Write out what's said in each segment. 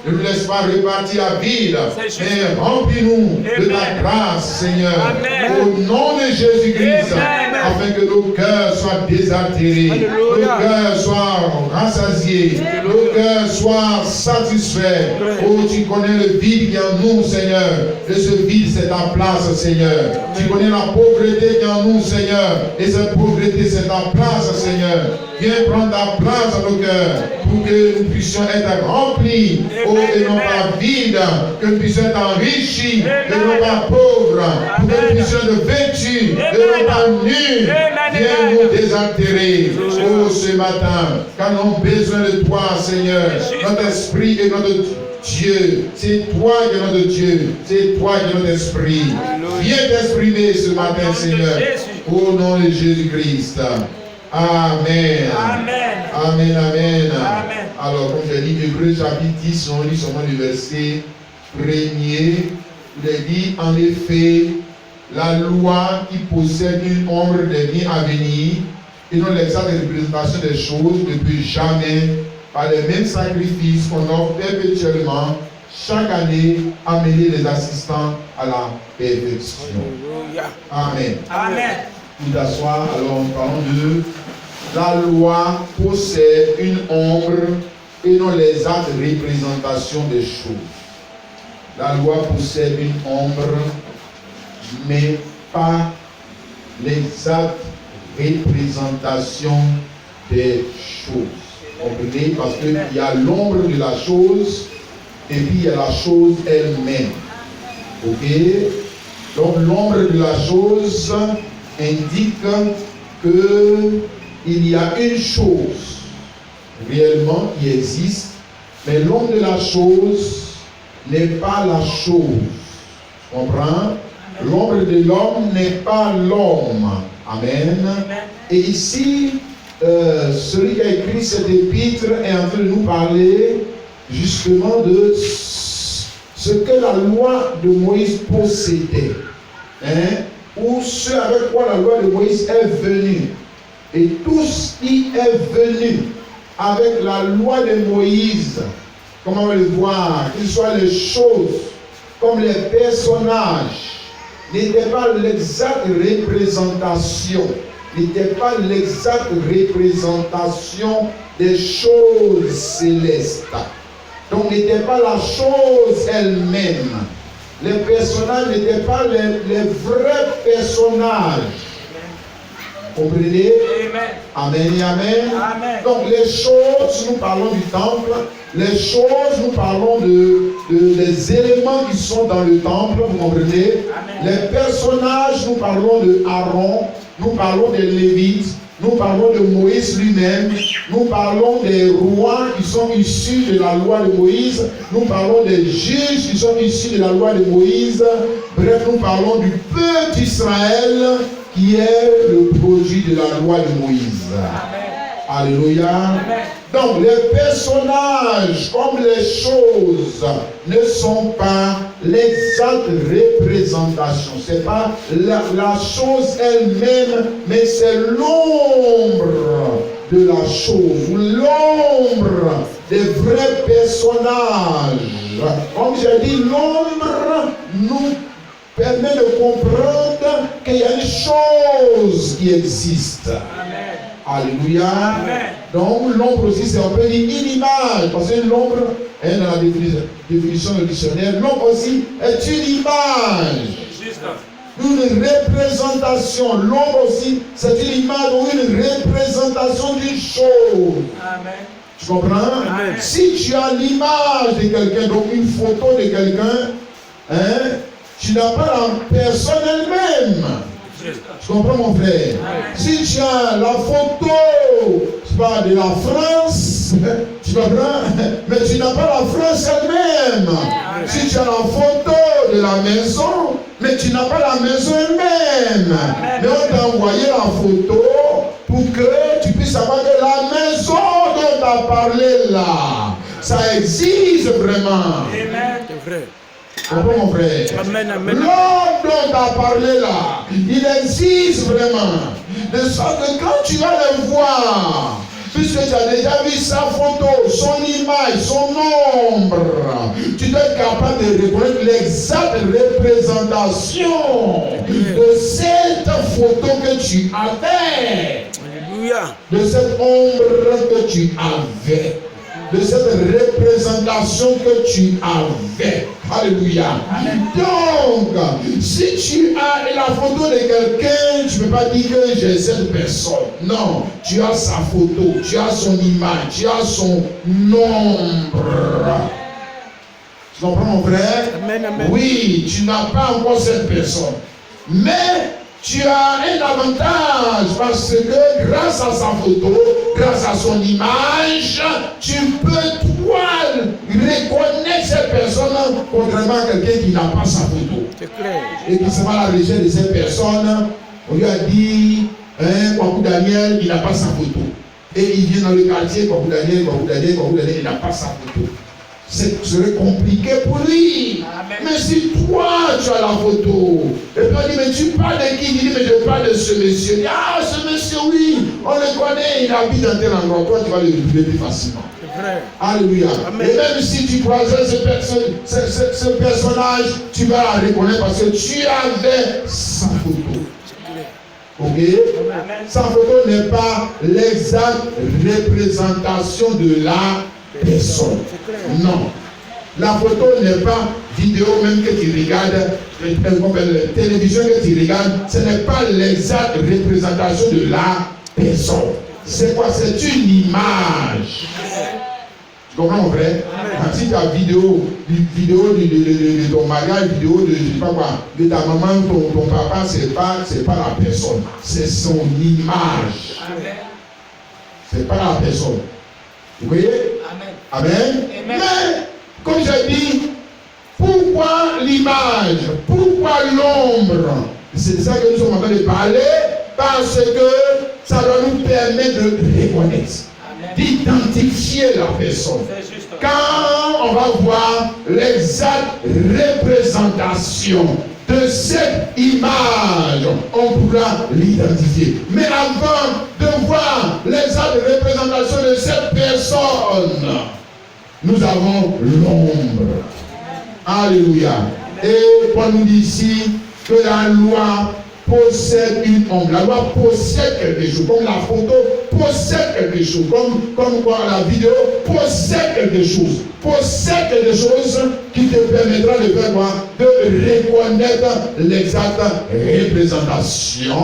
Ne nous laisse pas repartir à vide, mais remplis-nous de ta grâce, Seigneur. Amen. Au nom de Jésus-Christ, afin que nos cœurs soient désaltérés, nos cœurs soient rassasiés, nos cœurs soient satisfaits. Oh, tu connais le vide qui est en nous, Seigneur. Et ce vide, c'est ta place, Seigneur. Tu connais la pauvreté qui est en nous, Seigneur. Et cette pauvreté, c'est ta place, Seigneur. Viens prendre ta place dans nos cœurs pour que nous puissions être remplis, oh, et non pas vides, que nous puissions être enrichis, et non pas pauvres, pour que nous puissions être vêtus, et non pas nus. Viens nous désaltérer, oh, ce matin, car nous avons besoin de toi, Seigneur. Notre esprit et notre Dieu, c'est toi qui es notre Dieu, c'est toi qui es notre esprit. Viens t'exprimer ce matin, Seigneur, au nom de Jésus-Christ. Amen. Amen. Amen, amen. Amen. Alors, comme j'ai dit, Hébreux chapitre 10, on lit seulement le verset 1er. Il est dit, en effet, la loi qui possède une ombre des biens à venir, et non l'exacte représentation des choses, ne peut jamais, par les mêmes sacrifices qu'on offre perpétuellement, chaque année, amener les assistants à la perfection. Amen. Amen. Tout d'asseoir, alors nous parlons de la loi possède une ombre et non l'exacte représentation des choses. La loi possède une ombre, mais pas l'exacte représentation des choses. Comprenez? Parce qu'il y a l'ombre de la chose et puis il y a la chose elle-même. Ok? Donc l'ombre de la chose indique qu'il y a une chose réellement qui existe, mais l'ombre de la chose n'est pas la chose. Comprends? L'ombre de l'homme n'est pas l'homme. Amen. Et ici, celui qui a écrit cette épître est en train de nous parler justement de ce que la loi de Moïse possédait. Hein? Ou ce avec quoi la loi de Moïse est venue. Et tout ce qui est venu avec la loi de Moïse, comme on va le voir, qu'il soit les choses comme les personnages, n'était pas l'exacte représentation, n'était pas l'exacte représentation des choses célestes. Donc n'était pas la chose elle-même. Les personnages n'étaient pas les vrais personnages. Comprenez? Amen et amen. Amen. Donc les choses, nous parlons du temple. Les choses, nous parlons des éléments qui sont dans le temple. Vous comprenez? Amen. Les personnages, nous parlons de Aaron. Nous parlons des Lévites. Nous parlons de Moïse lui-même. Nous parlons des rois qui sont issus de la loi de Moïse. Nous parlons des juges qui sont issus de la loi de Moïse. Bref, nous parlons du peuple d'Israël qui est le produit de la loi de Moïse. Amen. Alléluia. Amen. Donc les personnages comme les choses ne sont pas l'exacte représentation. Ce n'est pas la chose elle-même, mais c'est l'ombre de la chose, l'ombre des vrais personnages. Comme j'ai dit, l'ombre nous permet de comprendre qu'il y a une chose qui existe. Amen. Alléluia. Amen. Donc l'ombre aussi, c'est un peu une image. Parce que l'ombre, dans la définition du dictionnaire, l'ombre aussi est une image. Juste. Une représentation. L'ombre aussi, c'est une image ou une représentation d'une chose. Amen. Tu comprends? Amen. Si tu as l'image de quelqu'un, donc une photo de quelqu'un, hein, tu n'as pas la personne elle-même. Tu comprends, mon frère? Si tu as la photo, c'est pas de la France, tu comprends? Mais tu n'as pas la France elle-même. Si tu as la photo de la maison, mais tu n'as pas la maison elle-même. Mais on t'a envoyé la photo pour que tu puisses savoir que la maison dont tu as parlé là, ça existe vraiment. Amen. C'est vrai. Comprends, mon frère? L'homme dont tu as parlé là, il existe vraiment. De sorte que quand tu vas le voir, puisque tu as déjà vu sa photo, son image, son ombre, tu dois être capable de reconnaître l'exacte représentation de cette photo que tu avais. Alléluia. De cette ombre que tu avais. De cette représentation que tu avais. Alléluia. Donc, si tu as la photo de quelqu'un, tu ne peux pas dire que j'ai cette personne. Non, tu as sa photo, tu as son image, tu as son nombre. Tu comprends mon frère? Amen, amen. Oui, tu n'as pas encore cette personne. Mais tu as un avantage parce que grâce à sa photo, grâce à son image, tu peux toi reconnaître cette personne contrairement à quelqu'un qui n'a pas sa photo. C'est clair. Et qui se va à la recherche de cette personne, on lui a dit, Kwaku Daniel, il n'a pas sa photo. Et il vient dans le quartier, Kwaku Daniel, il n'a pas sa photo. Ce serait compliqué pour lui. Amen. Mais si toi tu as la photo, et puis on dit, mais tu parles de qui? Il dit, mais je parle de ce monsieur. Il dit, ah, ce monsieur, oui, on le connaît, il habite dans tel endroit. Toi, tu vas le trouver plus facilement. C'est vrai. Alléluia. Amen. Et même si tu croisais ce personnage, tu vas la reconnaître parce que tu avais sa photo. Ok? Amen. Sa photo n'est pas l'exacte représentation de la personne. Non. La photo n'est pas vidéo même que tu regardes, la télévision que tu regardes, ce n'est pas l'exacte représentation de la personne. C'est quoi? C'est une image. Tu comprends mon frère? Si tu as vidéo de ton mariage, vidéo de je sais pas quoi, de ta maman, ton papa, c'est pas la personne, c'est son image. C'est pas la personne. Vous voyez? Amen. Amen. Mais, comme j'ai dit, pourquoi l'image? Pourquoi l'ombre? C'est ça que nous sommes en train de parler, parce que ça doit nous permettre de reconnaître, d'identifier la personne. Quand on va voir l'exacte représentation de cette image, on pourra l'identifier. Mais avant de voir l'exacte représentation de cette personne, nous avons l'ombre. Alléluia. Et Paul nous dit ici que la loi possède une ombre. La loi possède quelque chose, comme la photo possède quelque chose, comme quoi la vidéo possède quelque chose qui te permettra de faire quoi? De reconnaître l'exacte représentation.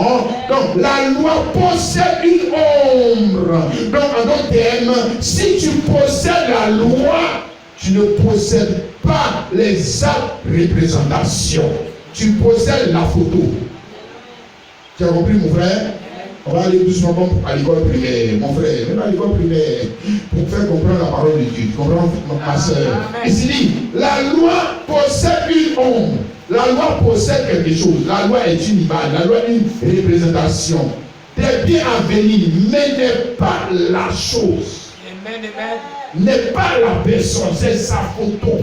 Donc la loi possède une ombre. Donc en d'autres termes, si tu possèdes la loi, tu ne possèdes pas l'exacte représentation. Tu possèdes la photo. Tu as compris mon frère? On va aller doucement à l'école primaire, mon frère. Même à l'école primaire, pour faire comprendre la parole de Dieu. Tu comprends ma soeur? Ici dit, la loi possède une ombre. La loi possède quelque chose. La loi est une image. La loi est une représentation. Des biens à venir, mais n'est pas la chose. N'est pas la personne, c'est sa photo.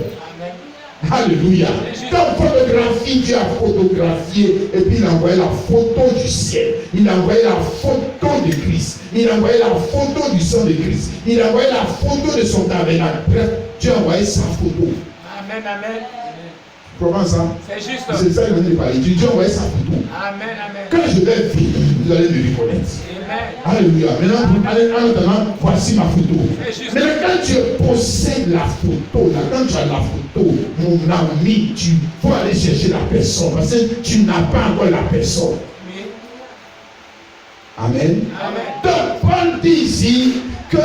Alléluia. Dans photographie, Dieu a photographié et puis il a envoyé la photo du ciel. Il a envoyé la photo de Christ. Il a envoyé la photo du sang de Christ. Il a envoyé la photo de son tabernacle. Bref, Dieu a envoyé sa photo. Amen, amen. Comment ça? C'est juste. C'est ça qu'il m'a dit de parler. Dieu a envoyé sa photo. Amen, amen. Quand je vais vivre, vous allez me reconnaître. Amen. Alléluia. Maintenant, voici ma photo. Mais quand tu possèdes la photo, quand tu as la photo, mon ami, tu faut aller chercher la personne parce que tu n'as pas encore la personne. Oui. Amen. Amen. Donc, Paul dit ici que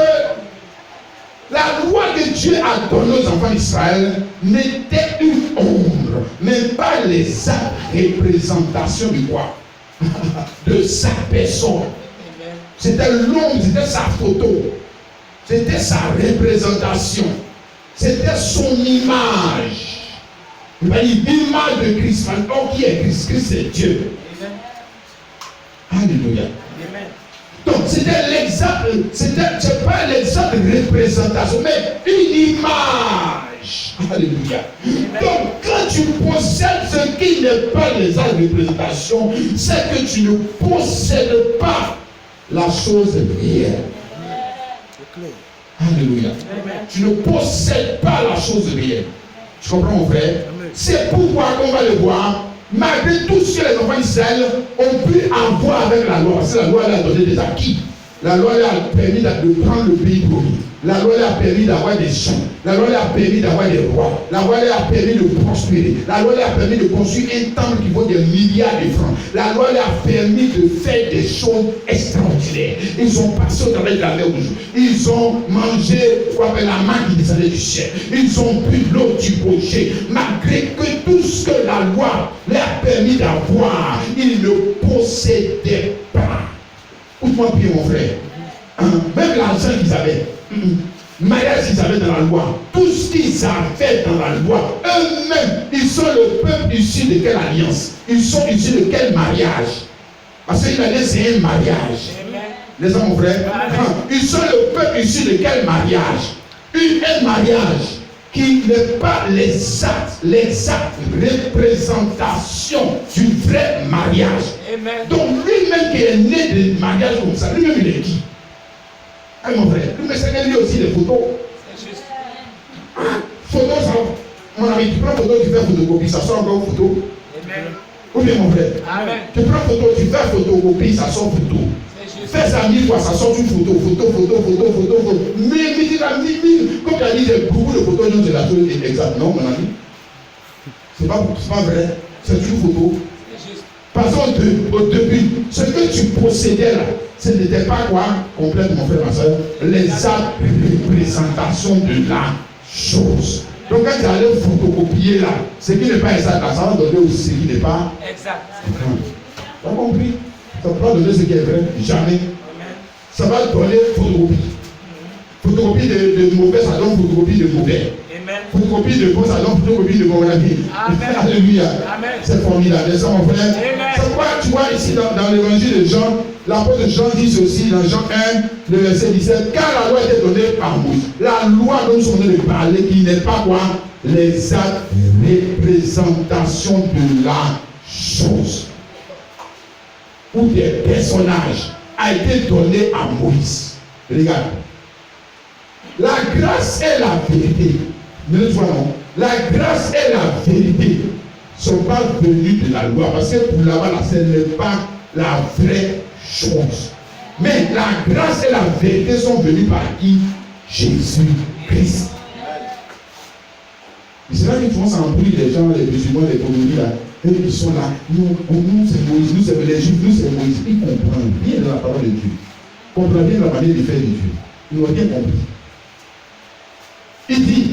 la loi que Dieu a donnée aux enfants d'Israël n'était une ombre, mais pas les représentations de quoi? De sa personne. C'était l'ombre, c'était sa photo, c'était sa représentation, c'était son image. Il va dire l'image de Christ. Donc qui est Christ? Christ c'est Dieu. Alléluia. Donc c'était l'exact, c'est pas l'exacte représentation, mais une image. Alléluia. Donc quand tu possèdes ce qui n'est pas l'exacte représentation, c'est que tu ne possèdes pas la chose réelle. Alléluia. Tu ne possèdes pas la chose réelle. Tu comprends mon frère? C'est pourquoi on va le voir. Malgré tout ce que les enfants d'Israël ont pu avoir avec la loi, parce que la loi leur a donné des acquis. La loi leur a permis de prendre le pays promis. La loi leur a permis d'avoir des champs. La loi leur a permis d'avoir des rois. La loi leur a permis de prospérer. La loi leur a permis de construire un temple qui vaut des milliards de francs. La loi leur a permis de faire des choses extraordinaires. Ils ont passé au travers de la mer rouge. Ils ont mangé la main qui descendait du ciel. Ils ont bu l'eau du rocher. Malgré que tout ce que la loi leur a permis d'avoir, ils ne possédaient pas. Écoute-moi bien, mon frère. Même l'argent qu'ils avaient, mariage qu'ils avaient dans la loi, tout ce qu'ils avaient dans la loi, eux-mêmes, ils sont le peuple issu de quelle alliance? Ils sont issus de quel mariage? Parce qu'il a dit c'est un mariage. Les hommes, mon frère, ils sont le peuple issu de quel mariage? Un mariage qui n'est pas l'exacte représentation du vrai mariage. Amen. Donc lui-même qui est né de mariage comme ça, lui-même il est qui? Ah mon frère, lui-même c'est lui aussi des photos. C'est juste. Photos, ça, mon ami, tu prends photo, tu fais photocopie, ça sort encore photo. Amen. Ou bien mon frère? Amen. Tu prends photo, tu fais photocopie, ça sort photo. Fais ça 1000 fois, ça sort une photo. Mais comme tu as dit, j'ai beaucoup de photos, non, c'est la chose exacte. Non, mon ami. C'est pas vrai. C'est une photo. Passons au début. Ce que tu possédais là, ce n'était pas quoi? Complète, mon frère, ma soeur. Les actes de représentation de la chose. Donc quand tu allais photocopier là, ce qui n'est pas exact, ça va donner aussi ce qui n'est pas exact. Tu as compris? Ça ne va pas donner ce qui est vrai, jamais. Ça va donner photocopie. Photocopie de mauvais, ça donne photocopie de mauvais. Photocopie de bon, ça donne photocopie de bon. Alléluia. C'est formidable. C'est ça, mon frère. C'est pourquoi tu vois ici dans l'évangile de Jean, l'apôtre Jean dit ceci dans Jean 1, le verset 17, car la loi était donnée par Moïse. La loi dont nous sommes de parler, qui n'est pas quoi? Les actes de représentation de la chose. Ou des personnages a été donné à Moïse. Regarde. La grâce et la vérité. Ne le vois non. La grâce et la vérité ne sont pas venues de la loi. Parce que pour là-bas, ce n'est pas la vraie chose. Mais la grâce et la vérité sont venues par qui? Jésus-Christ. C'est là qu'ils font s'embrouiller les gens, les musulmans, les communistes là. Et ils sont là, nous c'est Moïse, nous c'est les Juifs, nous c'est Moïse. Ils comprennent bien de la parole de Dieu. Ils comprennent bien la manière de faire de Dieu. Ils l'ont bien compris. Il dit,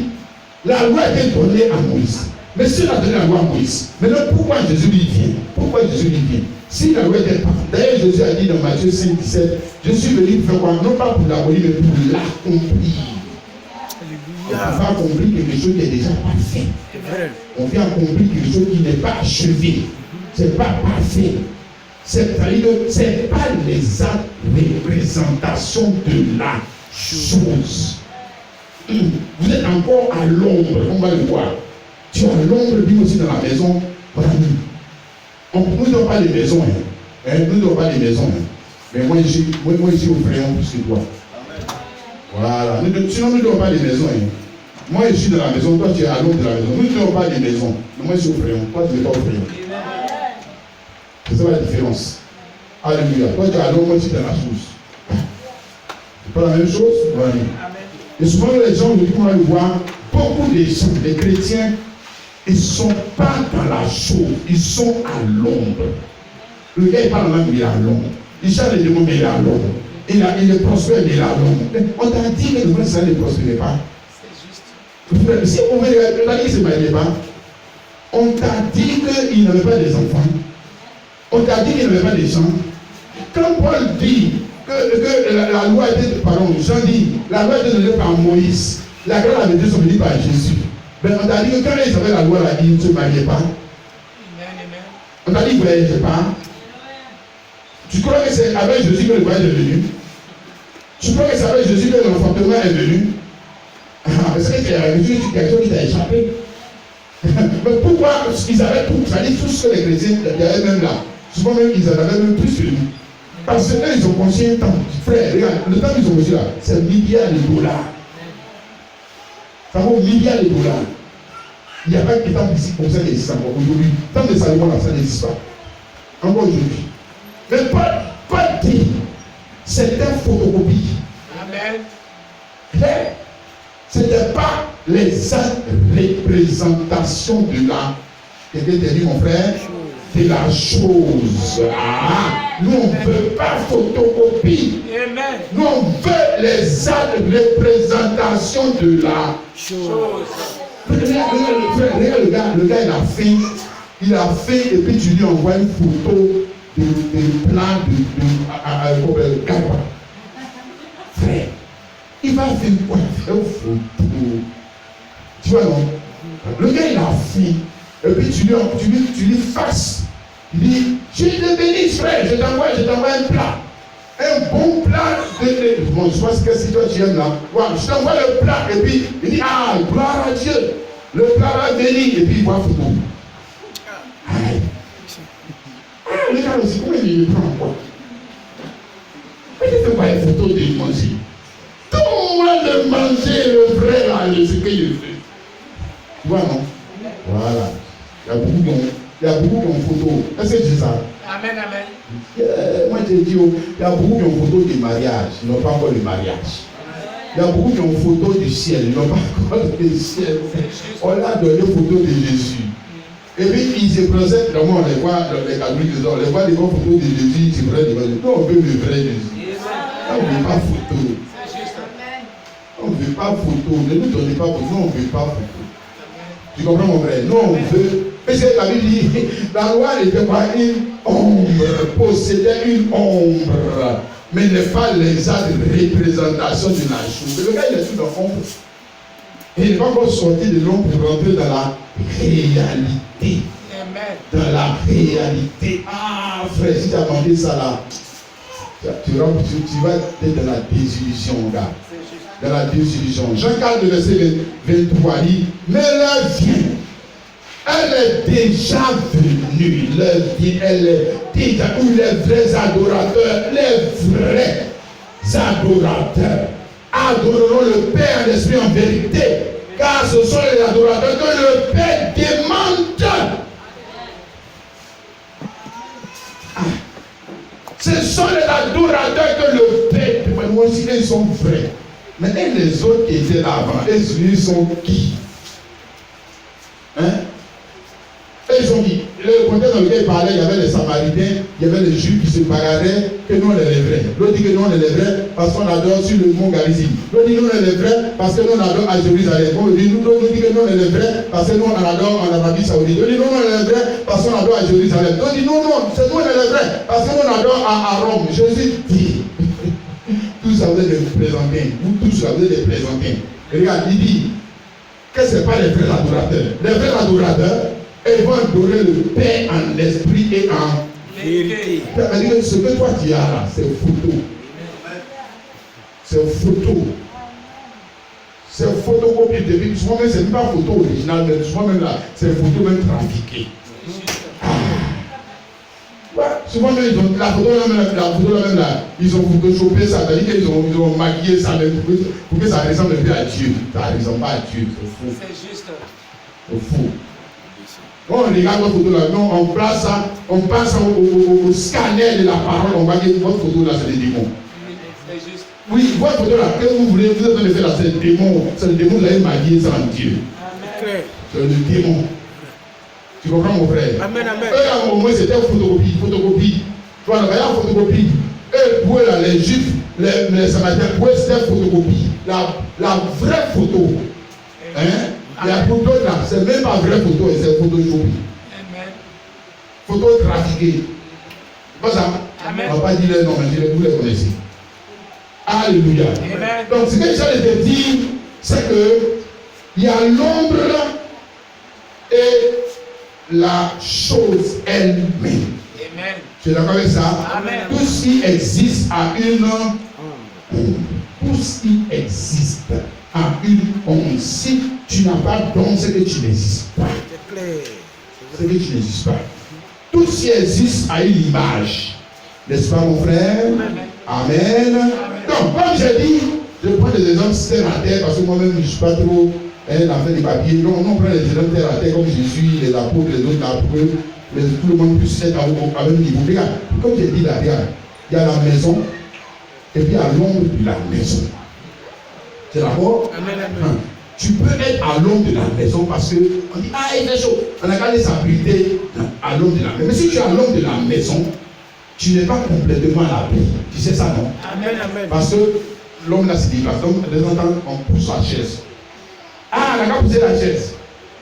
la loi a été donnée à Moïse. Mais si on a donné la loi à Moïse, maintenant pourquoi Jésus lui vient? Pourquoi Jésus lui vient? Si la loi était pas. D'ailleurs, Jésus a dit dans Matthieu 5, 17, je suis venu pour faire quoi? Non pas pour l'abolir, mais pour l'accomplir. On va accomplir quelque chose qui est déjà parfait. On vient accomplir quelque chose qui n'est pas achevé. C'est pas parfait. C'est-à-dire que ce n'est pas les actes représentations de la chose. Vous êtes encore à l'ombre, on va le voir. Tu as l'ombre, lui aussi dans la maison. Voilà, nous n'avons pas de maison. Nous n'avons pas de maison. Mais moi, ici au crayon plus que toi. Voilà. Sinon, nous n'avons pas de maison. Moi, je suis dans la maison, toi, tu es à l'ombre de la maison. Nous n'avons pas de maison. Mais moi, je suis au crayon. Toi, tu n'es pas au crayon. C'est ça la différence. Alléluia. Toi, tu es à l'ombre, moi, tu es dans la source. C'est pas la même chose? Voilà. Et souvent, les gens, on va le voir, beaucoup de gens, les chrétiens, ils ne sont pas dans la chose, ils sont à l'ombre. Le gars, il parle même, il est à l'ombre. Il cherche les démons, mais il est à l'ombre. Il est prospère, mais il est à l'ombre. On t'a dit que le vrai, ça ne prospérait pas. C'est juste. Si on veut regarder, il ne se mariait pas. On t'a dit qu'il n'avait pas des enfants. On t'a dit qu'il n'avait pas des gens. Quand Paul dit que la loi était, pardon, Jean dit, la loi était donnée par Moïse, la grâce et la vérité sont venues par Jésus. Mais on t'a dit que quand ils avaient la loi, ils ne se mariaient pas. On t'a dit qu'ils ne voyageaient pas. Tu crois que c'est avec Jésus que le voyage est venu? Tu crois que c'est avec Jésus que l'enfantement est venu? Parce que c'est quelque chose qui t'a échappé. Mais pourquoi ils avaient tout? Ça dit tout ce que les chrétiens avaient même là. Souvent même ils en avaient même plus que nous. Parce que eux, ils ont conçu un temps. Frère, regarde, le temps qu'ils ont reçu là, c'est milliards de dollars. Ça vaut milliards de dollars. Il n'y a pas de temple ici comme ça qui existe encore aujourd'hui. Le temple de Salomon, là, ça n'existe pas. Encore aujourd'hui. Mais Paul dit, c'était photocopie. Amen. Ce n'était pas les représentations de la. Quelqu'un t'a dit, mon frère, de la chose. Ah, nous, on ne veut pas photocopie. Amen. Nous, on veut les représentations de la chose. Regarde le gars, il a fait, et puis tu lui envoies une photo de plan de Kappa. Frère, il va faire quoi? Faire une photo. Tu vois, non? Le gars, il a fait. Et puis tu lui faxes. Il dit, je te bénisse, frère, je t'envoie un plat. Un bon plat de. Bon, je pense que si toi tu aimes là. Ouais, je t'envoie le plat. Et puis il dit, ah, gloire à Dieu. Le plat va venir. Et puis il voit photo. Aïe. Ah, le gars aussi, comment il prend quoi? Mais il fait quoi une photo de manger? Donne-moi de manger le vrai là, ce que je fais. Tu vois, non? Voilà. Il y a beaucoup qui ont photo. Est-ce que tu dis ça? Amen, amen. Moi je dis, il y a beaucoup qui ont photo du mariage, ils n'ont pas encore le mariage. Il y a beaucoup qui ont photo du ciel, ils n'ont pas encore le ciel. On a donné photo de Jésus. Et puis ils se présentent, on les voit dans les catholiques, on les voit des photos de Jésus, ils se présentent devant Jésus. Non, on veut le vrai Jésus. On ne veut pas photo. On ne veut pas photo. Ne nous donnez pas photo, on ne veut pas photo. Tu comprends mon frère? Non, on veut. Parce que la Bible dit, la loi n'était pas une ombre, possédait une ombre, mais n'est pas l'exacte représentation de la chose. Le gars, il est tout dans l'ombre. Et il va encore sortir de l'ombre pour rentrer dans la réalité. Amen. Dans la réalité. Ah, frère, si tu as demandé ça là, tu vas être dans la désillusion, gars. Dans la désillusion. Jean 4, verset 23 dit, mais l'heure vient. Elle est déjà venue, elle est déjà où les vrais adorateurs, adoreront le Père en esprit en vérité, car ce sont les adorateurs que le Père demande. Ce sont les adorateurs que le Père demande. Moi aussi, ils sont vrais. Mais les autres qui étaient là avant, ils sont qui? Hein? Ils ont dit, le contexte dans lequel il parlait, il y avait les Samaritains, il y avait les Juifs qui se bagarraient, que nous on est les vrais. L'autre dit que nous on est les vrais parce qu'on adore sur le mont Garizim. L'autre dit que nous on est les vrais parce que nous on adore à Jérusalem. L'autre dit que nous on est les vrais parce que nous on adore en Arabie Saoudite. L'autre dit nous on est les vrais parce qu'on adore à Jérusalem. L'autre dit non, c'est nous on est les vrais parce que nous on adore à Rome. Jésus dit, tous ça vous êtes des présentins, vous tous ça vous êtes des présentins. Regarde, il dit que ce n'est pas les vrais adorateurs. Les vrais adorateurs, ils vont adorer le Père en esprit et en vérité. C'est-à-dire ce que toi tu as là, c'est photo. C'est photo. C'est photocopie de vie. Souvent même, ce n'est pas photo originale, mais souvent même là, c'est photo même trafiquée. Ouais, souvent même, ils ont, la photo même là, ils ont photoshopé ça, c'est-à-dire qu'ils ont maquillé ça même pour que ça ressemble plus à Dieu. Ça ne ressemble pas à Dieu, c'est faux. C'est juste. C'est faux. On regarde votre photo là, non, on place ça, on passe au scanner de la parole, on va dire votre photo là, c'est des démons. C'est juste. Oui, votre photo là, que vous voulez, vous êtes en train de faire là, c'est le démon. C'est le démon, vous avez maquillé ça en Dieu. Amen. C'est le démon. Tu comprends mon frère? Amen, amen. Eux, au moins, c'était photocopie. Tu vois, il y a une photocopie. Eux, pour là, les Juifs, les Samaritains, pour eux, c'était photocopie. La vraie photo. Hein? Il y a pour d'autres là, c'est même pas vraie photo, c'est photoshopie. Amen. Photo trafiquée. Pas ça? Amen. On ne va pas dire les noms, mais vous les connaissez. Alléluia. Amen. Donc, ce que j'allais te dire, c'est que il y a l'ombre et la chose elle-même. Amen. Tu es d'accord avec ça? Amen. Tout ce qui existe a une ombre. Tout ce qui existe a une ombre. Si tu n'as pas d'ombre, c'est que tu n'existes pas. C'est clair. C'est que tu n'existes pas. Tout ce qui existe a une image. N'est-ce pas, mon frère? Amen. Amen. Donc, comme j'ai dit, je prends des exemples terre à terre parce que moi-même, je ne suis pas trop Elle a fait des papiers. Donc, on prend les gens terre à terre comme Jésus, les apôtres, les autres apôtres, tout le monde puisse être à même niveau. Regarde, comme j'ai dit là, regarde, il y a la maison, et puis il y a l'ombre de la maison. C'est d'accord? Tu peux être à l'ombre de la maison parce que on dit, ah, il fait chaud. On a gardé s'abriter à l'ombre de la maison. Mais si tu es à l'ombre de la maison, tu n'es pas complètement à l'abri. Tu sais ça, non? Amen, amen. Parce que l'homme là, c'est dit, parce que de temps en temps, on pousse la chaise. Ah, on a qu'à pousser la chaise.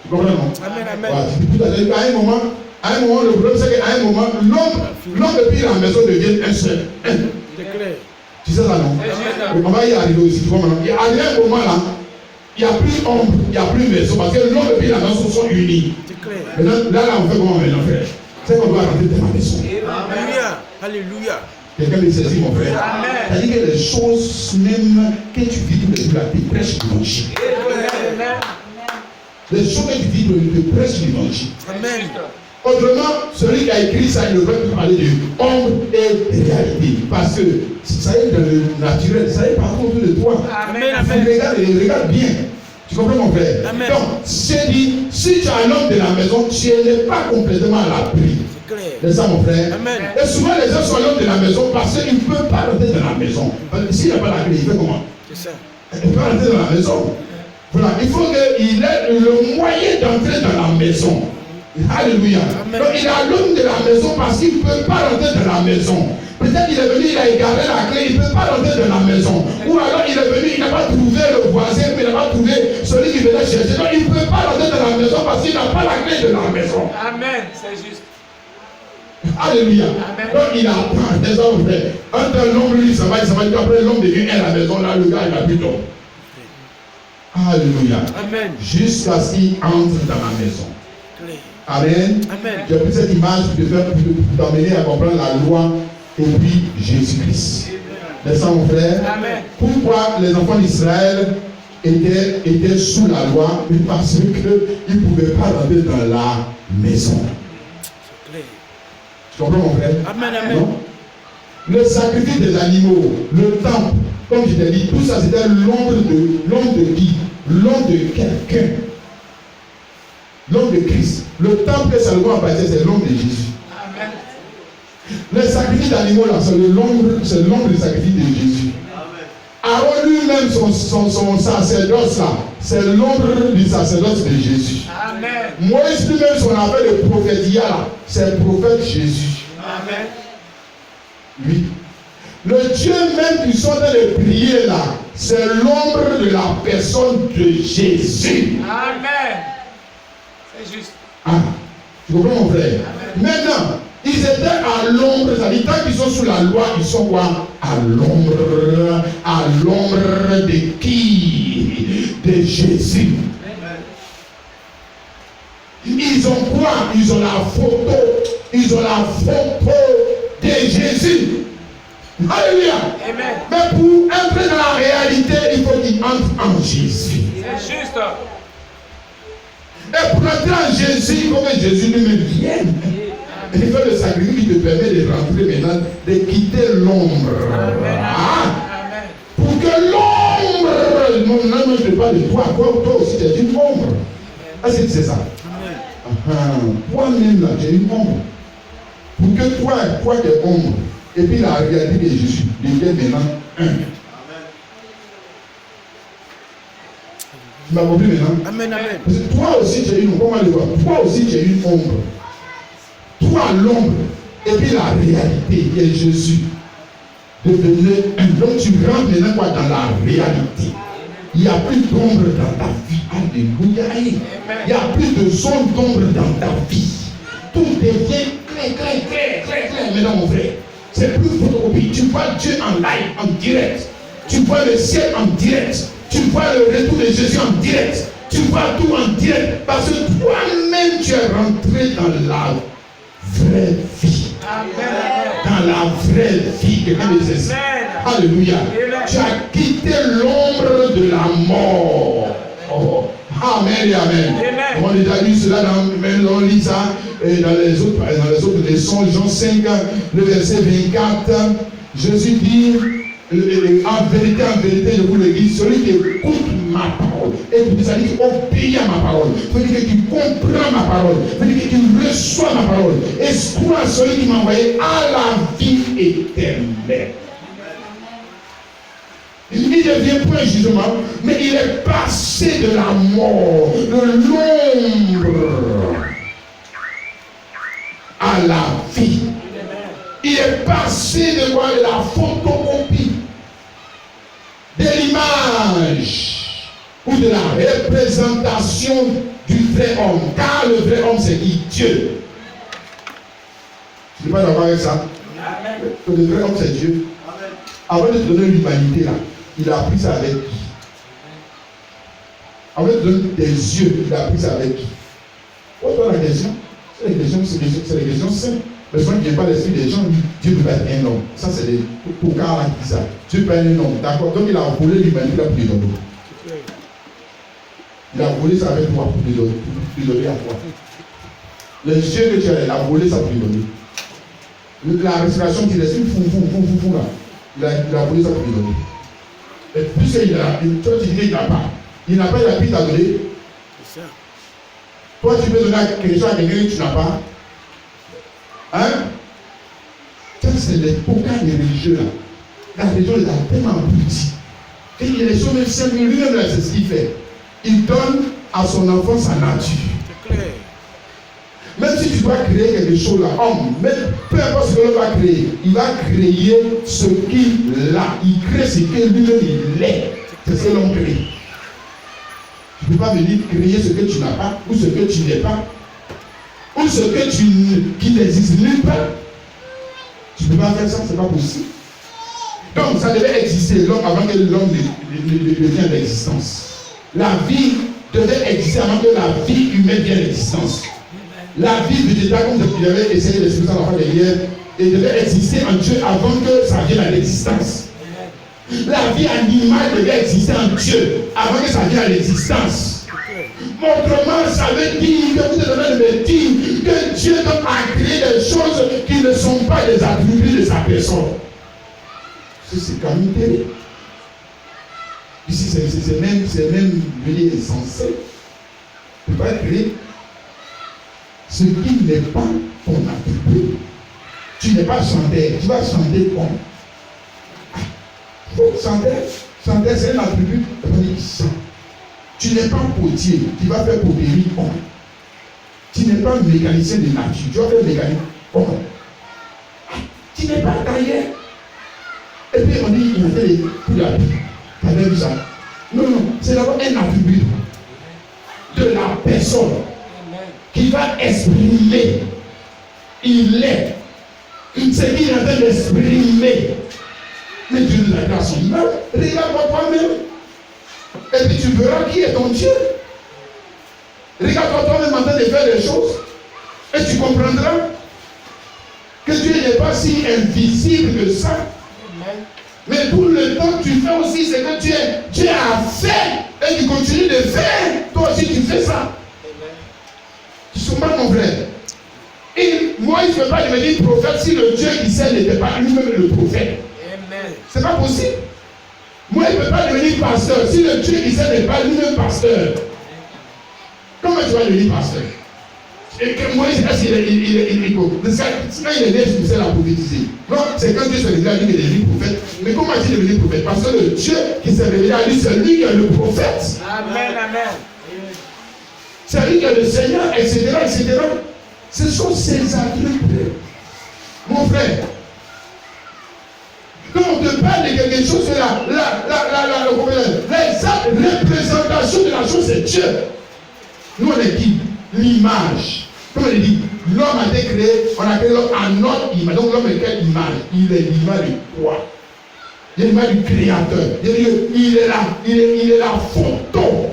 Tu comprends, non? Amen, amen. Voilà, tu pousses la chaise. À un moment, le problème, c'est qu'à un moment, l'homme depuis la maison devient un seul. C'est clair. Tu sais ça, non? On va y arriver aussi. Tu comprends, non? Il y a un moment là, il n'y a plus ombre, il n'y a plus maison, parce que l'homme et la maison sont unis. C'est clair. Maintenant, là, on fait comment maintenant, frère? C'est qu'on doit rentrer dans la maison. Alléluia. Alléluia. Quelqu'un me saisit, mon frère. C'est-à-dire que les choses même que tu vis tous les jours là, tu prêches l'évangile. Les choses que tu vis, tu prêches l'évangile. Amen. Autrement, celui qui a écrit ça, il ne veut plus parler de ombre et de réalité. Parce que ça est dans le naturel, ça est partout autour de toi. Amen. Regarde bien. Tu comprends, mon frère? Amen. Donc, c'est dit, si tu as un homme de la maison, tu n'es pas complètement à l'abri. C'est ça, mon frère. Amen. Et souvent, les gens sont l'homme de la maison parce qu'ils ne peuvent pas rentrer dans la maison. S'il n'y a pas la clé, il fait comment? C'est ça. Il ne peut pas rentrer dans la maison. Voilà, il faut qu'il ait le moyen d'entrer dans la maison. Alléluia. Amen. Donc il a l'homme de la maison parce qu'il ne peut pas rentrer dans la maison. Peut-être qu'il est venu, il a égaré la clé, il ne peut pas rentrer dans la maison. Ou alors il est venu, il n'a pas trouvé le voisin, mais il n'a pas trouvé celui qui venait chercher. Donc il ne peut pas rentrer dans la maison parce qu'il n'a pas la clé de la maison. Amen, c'est juste. Alléluia. Amen. Donc il apprend des hommes frères. Un tel homme, lui, ça va dire après l'homme devient à la maison, là le gars il a plus d'homme. Alléluia. Amen. Jusqu'à ce qu'il entre dans la maison. Amen. Amen. J'ai pris cette image pour t'amener à comprendre la loi et puis Jésus-Christ. N'est-ce pas, mon frère? Amen. Pourquoi les enfants d'Israël étaient sous la loi? Parce qu'ils ne pouvaient pas rentrer dans la maison. Tu comprends, mon frère? Amen, amen. Non? Le sacrifice des animaux, le temple, comme je t'ai dit, tout ça c'était l'ombre de qui? L'ombre de quelqu'un. L'homme de Christ. Le temple que Salomon a bâti, c'est l'homme de Jésus. Amen. Le sacrifice d'animaux, là, c'est l'ombre du sacrifice de Jésus. Amen. Aaron lui-même, son sacerdoce, là, c'est l'ombre du sacerdoce de Jésus. Amen. Moïse lui-même, son affaire de prophétia, là, c'est le prophète Jésus. Amen. Oui. Le Dieu même qui sont en train de prier, là, c'est l'ombre de la personne de Jésus. Amen. Juste. Ah, tu comprends, mon frère? Amen. Maintenant, ils étaient à l'ombre, c'est-à-dire tant qu'ils sont sous la loi, ils sont quoi? À l'ombre de qui? De Jésus. Amen. Ils ont quoi? Ils ont la photo de Jésus. Alléluia. Amen. Mais pour entrer dans la réalité, il faut qu'ils entrent en Jésus. C'est juste. Et pour entrer en Jésus, il faut que Jésus lui-même vienne. Et il fait le sacrifice qui te permet de rentrer maintenant, de quitter l'ombre. Ah, pour que l'ombre, non, je ne parle pas de toi, toi aussi tu es une ombre. Est-ce que c'est ça? Toi-même là, tu es une ombre. Pour que toi tu es ombre, et puis la réalité de Jésus devient maintenant un. Tu m'as compris maintenant? Amen, amen. Parce que toi aussi tu es une ombre. Comment le voir? Toi aussi tu es une ombre. Toi l'ombre. Et puis la réalité qui est Jésus. Devenir un. Donc tu rentres maintenant quoi dans la réalité. Il n'y a plus d'ombre dans ta vie. Alléluia. Il n'y a plus de zone d'ombre dans ta vie. Tout devient clair. Maintenant mon frère. C'est plus photocopie. Tu vois Dieu en live, en direct. Tu vois le ciel en direct. Tu vois le retour de Jésus en direct. Tu vois tout en direct. Parce que toi-même, tu es rentré dans la vraie vie. Amen. Dans la vraie vie. Quelqu'un me dit ça. Alléluia. Tu as quitté l'ombre de la mort. Oh. Amen et amen. On a déjà lu cela on lit ça dans les autres leçons. Jean 5, le verset 24. Jésus dit, en vérité, je vous le dis, celui qui écoute ma parole parole. Écouter, ça veut dire obéir à ma parole. Ça veut dire que tu comprends ma parole. Ça veut dire que tu reçois ma parole. Et crois celui qui m'a envoyé à la vie éternelle. Il ne vient point un jugement, mais il est passé de la mort, de l'ombre à la vie. Il est passé de quoi? De la photocopie, de l'image ou de la représentation du vrai homme. Car le vrai homme, c'est qui? Dieu. Tu n'es pas d'accord avec ça? Le vrai homme, c'est Dieu. Avant de te donner l'humanité, là, il a pris ça avec qui? Avant de te donner des yeux, il a pris ça avec qui? Pose-toi la question. C'est les questions simples. Mais souvent, il ne vient pas l'esprit des gens, Dieu peut être un homme. Ça, c'est des poucars là qui disent ça. Dieu peut être un homme. D'accord? Donc, il a volé l'humanité pour lui donner. Il a volé ça avec toi pour lui donner à toi. Les yeux que tu as, il a volé ça pour lui donner. La respiration qui reste, fou là. Il a volé ça pour lui donner. Et puisqu'il a, toi tu dis qu'il n'a pas. Il n'a pas, il a pu t'adonner. C'est ça. Toi, tu peux donner quelque chose à quelqu'un que tu n'as pas. Hein? Ça, c'est les poucars des religieux là. La religion les a tellement aboutis. Et il est sur le ciel, lui-même là, c'est ce qu'il fait. Il donne à son enfant sa nature. C'est clair. Même si tu dois créer quelque chose là, homme, même peu importe ce que l'homme va créer, il va créer ce qu'il a. Il crée ce que lui-même il est. C'est ce que l'homme crée. Tu ne peux pas venir créer ce que tu n'as pas, ou ce que tu n'es pas, ou ce que qui n'existe nulle part. Tu ne peux pas faire ça, ce n'est pas possible. Donc ça devait exister l'homme avant que l'homme ne devienne l'existence. La vie devait exister avant que la vie humaine vienne l'existence. La vie végétale, comme je l'avais essayé d'expliquer ça la fois dernière, elle devait exister en Dieu avant que ça vienne à l'existence. La vie animale devait exister en Dieu avant que ça vienne à l'existence. Autrement, ça veut dire que vous êtes en train de me dire que Dieu a créé des choses qui ne sont pas des attributs de sa personne. C'est quand même terrible. Ici, c'est même insensé. Tu ne peux pas créer ce qui n'est pas ton attribut. Tu n'es pas chanteur. Tu vas chanter comme. Chanteur, c'est un attribut. Tu n'es pas potier. Tu vas faire poterie comme. Tu n'es pas mécanicien de nature. Tu vas faire mécanique comme. Tu n'es pas tailleur. Et puis on dit, il a fait les coups de la vie. Tu as vu ça? Non, c'est d'abord un attribut de la personne qui va exprimer. Il est. C'est qu'il est en train d'exprimer. Mais Dieu nous a dit à son âme. Regarde-toi toi-même. Et puis tu verras qui est ton Dieu. Regarde-toi toi-même en train de faire des choses. Et tu comprendras que Dieu n'est pas si invisible que ça. Mais tout le temps que tu fais aussi, c'est que Dieu a fait. Et tu continues de faire. Toi aussi tu fais ça. Tu ne sais pas mon frère. Et moi, il ne peut pas devenir prophète si le Dieu qui sait n'était pas lui-même le prophète. Ce n'est pas possible. Moi, il ne peut pas devenir pasteur si le Dieu qui sait n'est pas lui-même pasteur. Comment tu vas devenir pasteur? Et que Moïse, est-ce qu'il est quand il est né, c'est la prophétiser. Non, c'est quand Dieu s'est révélé à lui qu'il est devenu prophète. Mais comment est-il devenu prophète? Parce que le Dieu qui s'est révélé à lui, c'est lui qui est le prophète. Amen, amen. C'est lui qui est le Seigneur, etc., etc. Ce sont ces attributs. Mon frère, quand on te parle de quelque chose, c'est les représentations de la chose, c'est Dieu. Nous, on est qui? L'image. Comme on dit, l'homme a été créé, on a créé l'homme à notre image. Donc l'homme est quelle image? Il est l'image de quoi? Il est l'image du Créateur. Il est la photo.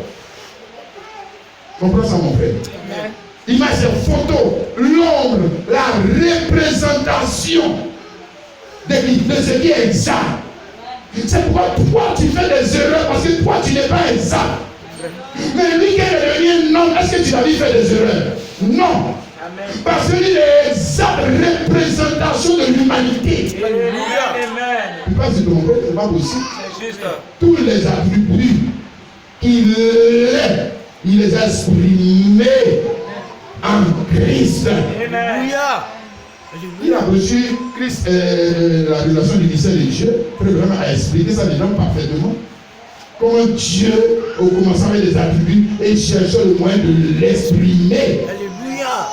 Comprends ça, mon frère? Amen. L'image, c'est photo, l'ombre, la représentation de ce qui est exact. C'est pourquoi toi tu fais des erreurs parce que toi tu n'es pas exact. Mais lui qui est devenu un homme, est-ce que tu as vu faire des erreurs? Non. Amen. Parce qu'il est exacte représentation de l'humanité. Alléluia. Tu penses que ton frère, c'est pas possible. Tous les attributs qu'il il les a exprimés en Christ. Alléluia. Il a reçu Christ, la révélation du mystère de Dieu, vraiment a expliqué ça déjà parfaitement. Comment Dieu, au commencement avec des attributs, et il cherchait le moyen de l'exprimer. Alléluia.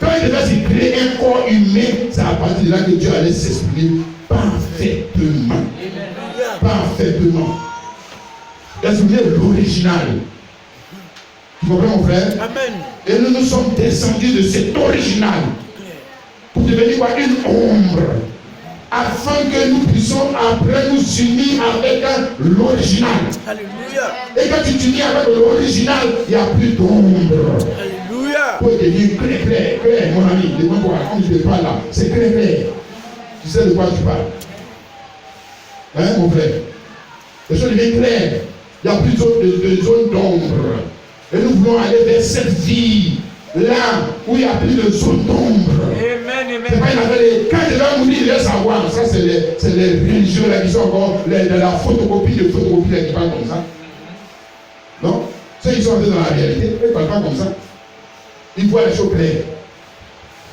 Quand il devait se créer un corps humain, c'est à partir de là que Dieu allait s'exprimer parfaitement. Parfaitement. L'exprimer l'original. Tu comprends mon frère? Amen. Et nous sommes descendus de cet original pour devenir quoi? Une ombre. Afin que nous puissions après nous unir avec l'original. Alléluia. Et quand tu t'unis avec l'original, il n'y a plus d'ombre. Alléluia. Pour devenir clair, mon ami, de moi, quand je te parle là, c'est clair. Tu sais de quoi tu parles. Hein, mon frère? Les choses deviennent claires. Il n'y a plus de zone d'ombre. Et nous voulons aller vers cette vie, là où il n'y a plus de zone d'ombre. C'est pas une affaire quand les gens nous disent, ils veulent savoir. Ça, c'est les religieux là qui sont encore de la photocopie là, qui parlent comme ça. Non? Ceux qui sont entrés dans la réalité, ils ne parlent pas comme ça. Ils voient les choses claires.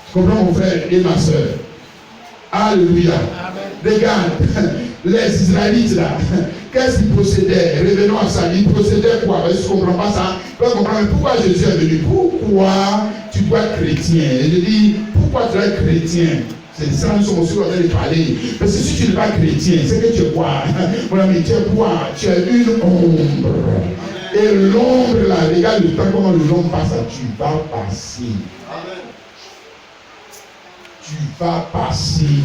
Tu comprends, mon frère et ma soeur? Alléluia. Regarde, les Israélites là, qu'est-ce qu'ils possédaient? Revenons à ça, ils possédaient quoi? Je ne comprends pas ça. Je ne comprends pas pourquoi Jésus est venu. Pourquoi tu dois être chrétien? Je dis, pourquoi tu dois être chrétien? C'est ça, nous sommes aussi en train de parler. Parce que si tu n'es pas chrétien, c'est que tu es quoi? Mon ami, tu es quoi? Tu es une ombre. Et l'ombre là, regarde le temps, comment l'ombre passe, tu vas passer. Tu vas passer.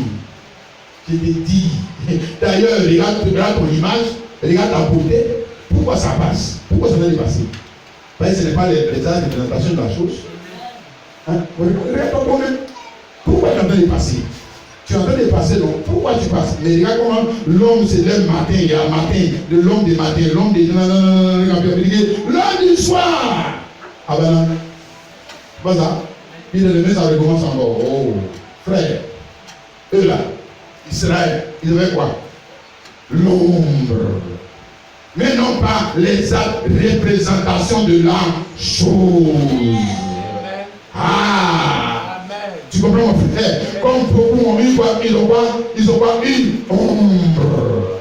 Je te dis. D'ailleurs, regarde ton image, regarde ta beauté. Pourquoi ça passe? Pourquoi ça va passer? Parce que ce n'est pas les arts de présentation de la chose. Hein? Regarde toi même. Pourquoi tu es en train de passer? Tu es en train de passer, donc pourquoi tu passes? Mais regarde comment l'homme se lève matin, il y a matin, de l'homme du matin, l'homme du soir. Ah ben non. Voilà. Puis le lendemain, ça recommence encore. Oh, frère. Eux là, Israël, ils avaient quoi? L'ombre. Mais non pas les représentations de la chose. Ah! Tu comprends mon frère? Comme beaucoup ont eu quoi? Ils ont quoi? Une ombre.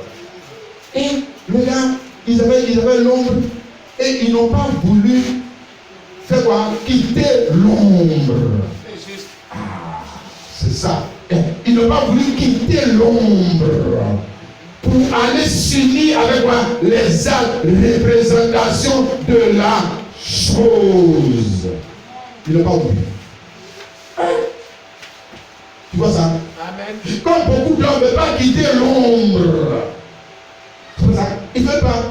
Et les gars, ils avaient l'ombre et ils n'ont pas voulu faire quoi? Quitter l'ombre. Ah, c'est ça. Ils n'ont pas voulu quitter l'ombre pour aller s'unir avec quoi? Les représentations de la chose. Ils n'ont pas voulu. Tu vois ça? Amen. Comme beaucoup d'hommes ne veulent pas quitter l'ombre. C'est pour ça. Ils ne veulent pas.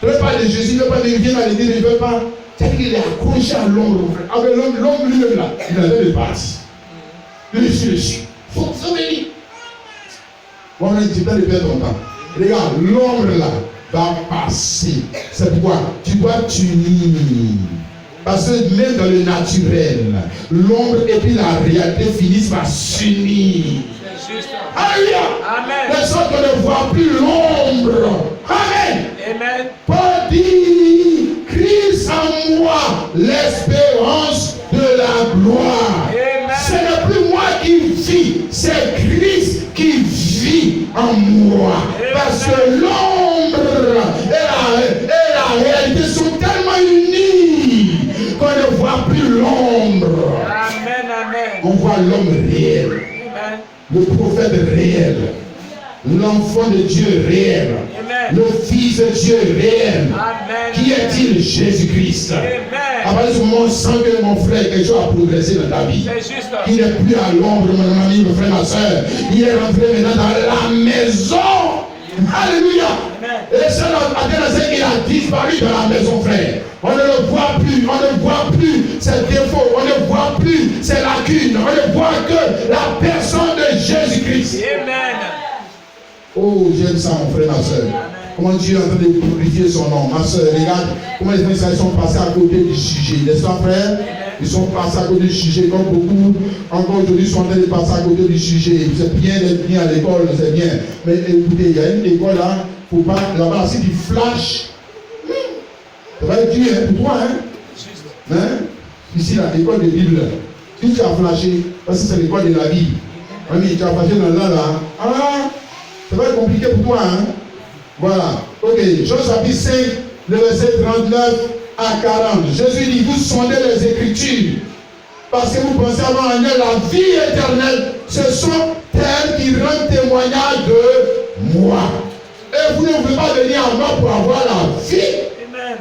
Tu ne veux pas de Jésus, ils ne veulent pas de Dieu à l'église, ils ne veulent pas. C'est-à-dire qu'il est accroché à l'ombre. Avec l'homme lui-même là, il avait le parti. Lui, je suis. Faut venir. Bon, on a dit, tu peux le perdre ton temps. Regarde, l'ombre là va passer. C'est pourquoi tu dois t'unir. Parce que même dans le naturel, l'ombre et puis la réalité finissent par s'unir. Alléluia. Amen. De sorte qu'on ne voit plus l'ombre. Amen. Amen. Paul dit, Christ en moi, l'espérance de la gloire. Amen. Ce n'est plus moi qui vis, c'est Christ qui vit en moi. Amen. Parce que l'ombre et la réalité sont tellement unies qu'on ne voit plus l'ombre. Amen, amen. On voit l'homme réel. Amen. Le prophète réel. L'enfant de Dieu réel. Amen. Le fils de Dieu réel. Amen. Qui est-il? Jésus-Christ. À partir de ce moment, sans que mon frère, quelque chose a progressé dans ta vie. Il n'est plus à l'ombre, mon ami, mon frère, ma soeur. Il est rentré maintenant dans la maison. Alléluia. Et seul il a disparu dans la maison, frère. On ne le voit plus, on ne voit plus ses défauts, on ne voit plus ses lacunes, on ne voit que la personne de Jésus-Christ. Amen. Oh, j'aime ça, mon frère, ma soeur. Comment Dieu est en train de glorifier son nom. Ma soeur, regarde comment les Israéliens sont passés à côté du sujet. N'est-ce pas, frère? Ils sont passés à côté du sujet, comme beaucoup, encore aujourd'hui, sont en train de passer à côté du sujet. C'est bien d'être bien à l'école, c'est bien. Mais écoutez, il y a une école là, faut pas, là-bas, si tu flashes, Ça va être dur pour toi, hein? Ici, là, l'école de Bible. Si tu as flashé, parce que c'est l'école de la vie. Oui, tu as flashé dans là. Ah, ça va être compliqué pour toi, hein? Voilà. Ok, Jean chapitre 5, le verset 39 à 40. Jésus dit, vous sondez les Écritures, parce que vous pensez avoir en elles la vie éternelle. Ce sont elles qui rendent témoignage de moi. Et vous ne pouvez pas venir à moi pour avoir la vie. Amen.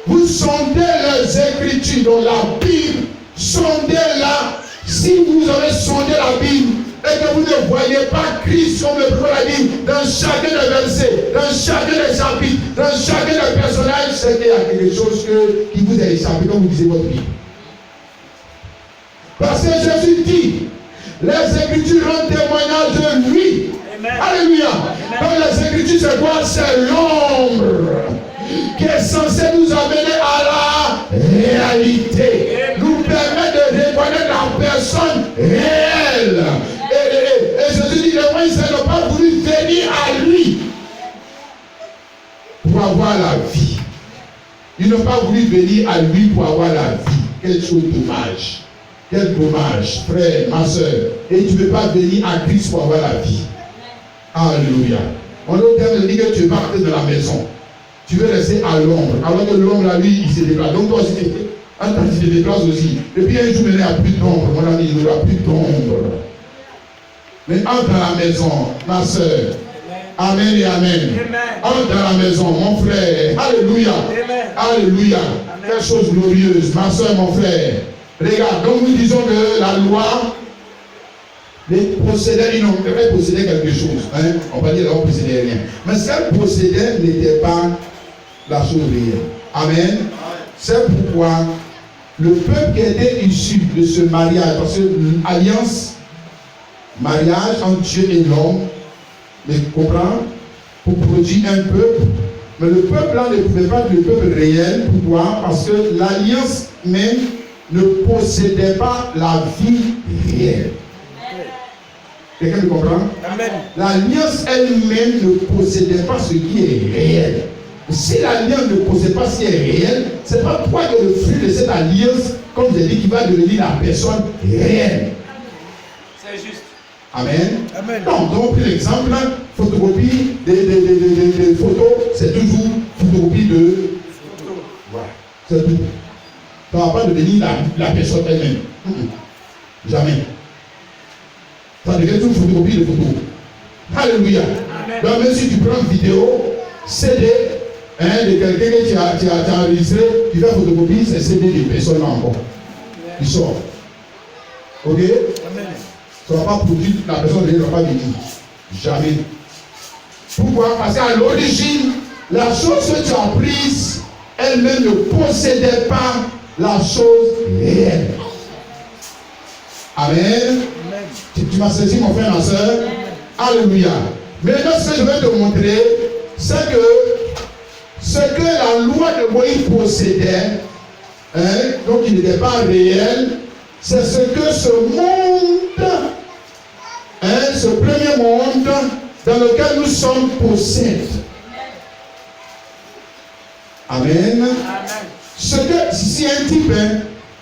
Vous sondez les Écritures, dans la Bible, sondez-la. Si vous avez sondé la Bible et que vous ne voyez pas Christ comme le prophète l'a dit, dans chacun des versets, dans chacun des chapitres, dans chacun des personnages, c'est qu'il y a quelque chose qui vous a échappé quand vous lisez votre Bible. Parce que Jésus dit, les Écritures rendent témoignage de lui. Amen. Alléluia. Donc les Écritures, c'est quoi? C'est l'ombre qui est censé nous amener à la réalité. Nous permet de reconnaître la personne réelle. Et Jésus dit, les Moïse n'ont pas voulu venir à lui pour avoir la vie. Ils n'ont pas voulu venir à lui pour avoir la vie. Quelle chose dommage. Quel dommage, frère, ma soeur. Et tu ne peux pas venir à Christ pour avoir la vie. Alléluia. En autre terme, dit que tu ne veux pas rentrer dans la maison. Tu veux rester à l'ombre. Alors que l'ombre, là, lui, il se déplace. Donc toi aussi, tu te déplaces aussi. Et puis un jour, il n'y a plus d'ombre. Mon ami, il n'y aura plus d'ombre. Mais entre dans la maison, ma soeur. Amen et amen. Entre dans la maison, mon frère. Alléluia. Amen. Alléluia. Amen. Quelque chose de glorieuse. Ma soeur, mon frère. Regarde, donc nous disons que la loi, les procédés, ils n'ont possédé quelque chose. Hein? On va dire qu'ils n'ont possédé rien. Mais ce qu'elle possédait n'était pas la chose réelle. Amen. C'est pourquoi le peuple qui était issu de ce mariage, parce que l'alliance, mariage entre Dieu et l'homme, vous comprenez, pour produire un peuple. Mais le peuple là ne pouvait pas être le peuple réel. Pourquoi? Parce que l'alliance même ne possédait pas la vie réelle. Quelqu'un me comprend? Amen. L'alliance elle-même ne possédait pas ce qui est réel. Si l'alliance ne possède pas ce qui est réel, c'est pas toi que le fruit de cette alliance, comme j'ai dit, qui va devenir la personne réelle. C'est juste. Amen. Amen. Donc, on pris l'exemple, photocopie des photos, c'est toujours photocopie de photos. Voilà. C'est tout. Ça ne va pas devenir la personne elle-même. Jamais. Ça devient une photocopie de photos. Alléluia. Amen. Donc, même si tu prends une vidéo, CD, de quelqu'un que tu as enregistré, tu fais photocopie, c'est CD de personne encore. Il sort. Ok? Amen. Ça ne va pas produire, la personne ne va pas venir. Jamais. Pourquoi? Parce qu'à l'origine, la chose que tu as prise, elle-même ne possédait pas la chose réelle. Amen. Amen. Tu m'as saisi, mon frère, ma soeur. Alléluia. Maintenant, ce que je vais te montrer, c'est que ce que la loi de Moïse possédait, donc il n'était pas réel, c'est ce que ce monde, ce premier monde dans lequel nous sommes possède. Amen. Amen. Ce que, si un type,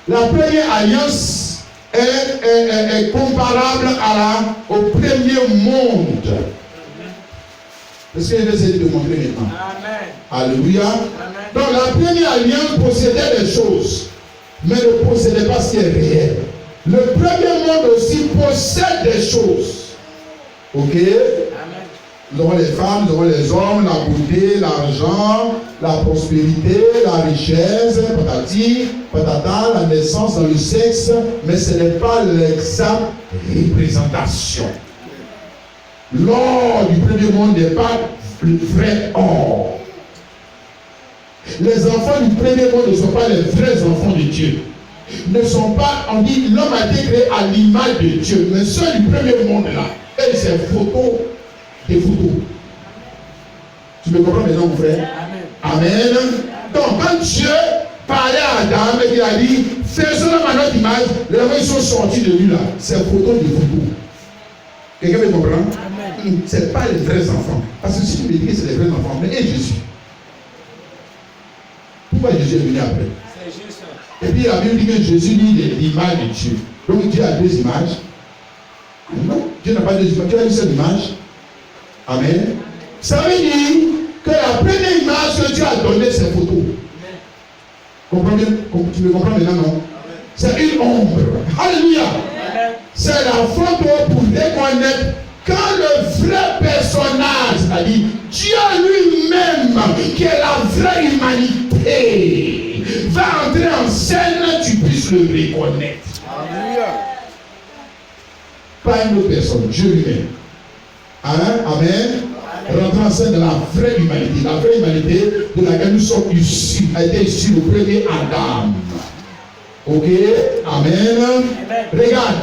la première alliance est comparable au premier monde. C'est ce que je vais essayer de montrer maintenant. Amen. Alléluia. Amen. Donc la première alliance possédait des choses, mais ne possédait pas ce qui est réel. Le premier monde aussi possède des choses. Ok? Amen. Nous avons les femmes, nous avons les hommes, la beauté, l'argent, la prospérité, la richesse, patati, patata, la naissance dans le sexe, mais ce n'est pas l'exacte représentation. L'or du premier monde n'est pas le vrai or. Les enfants du premier monde ne sont pas les vrais enfants de Dieu. Ne sont pas, on dit, l'homme a été créé à l'image de Dieu, mais ceux du premier monde là, et c'est photos, des photos. Tu me comprends maintenant, mon frère? Amen. Amen. Donc, quand Dieu parlait à Adam et qu'il a dit, faisons l'homme à notre image, les hommes ils sont sortis de lui là. C'est photos de photos. Quelqu'un me comprend? Ce n'est pas les vrais enfants. Parce que si tu me dis que c'est les vrais enfants, mais et Jésus? Pourquoi Jésus est venu après? C'est juste. Et puis la Bible dit que Jésus lit l'image de Dieu. Donc Dieu a deux images. Non, Dieu n'a pas deux images. Dieu a une seule image. Amen. Ça veut dire que la première image que Dieu a donnée, c'est photo. Comprends bien? Tu me comprends maintenant, non? C'est une ombre. Alléluia. C'est la photo pour reconnaître quand le vrai personnage, c'est-à-dire Dieu lui-même, qui est la vraie humanité, va entrer en scène, tu puisses le reconnaître. Alléluia. Pas une autre personne, Dieu lui-même. Amen. Amen. Rentrer en scène de la vraie humanité. La vraie humanité de laquelle nous sommes issus, a été issu le premier Adam. Ok, amen. Amen. Regarde,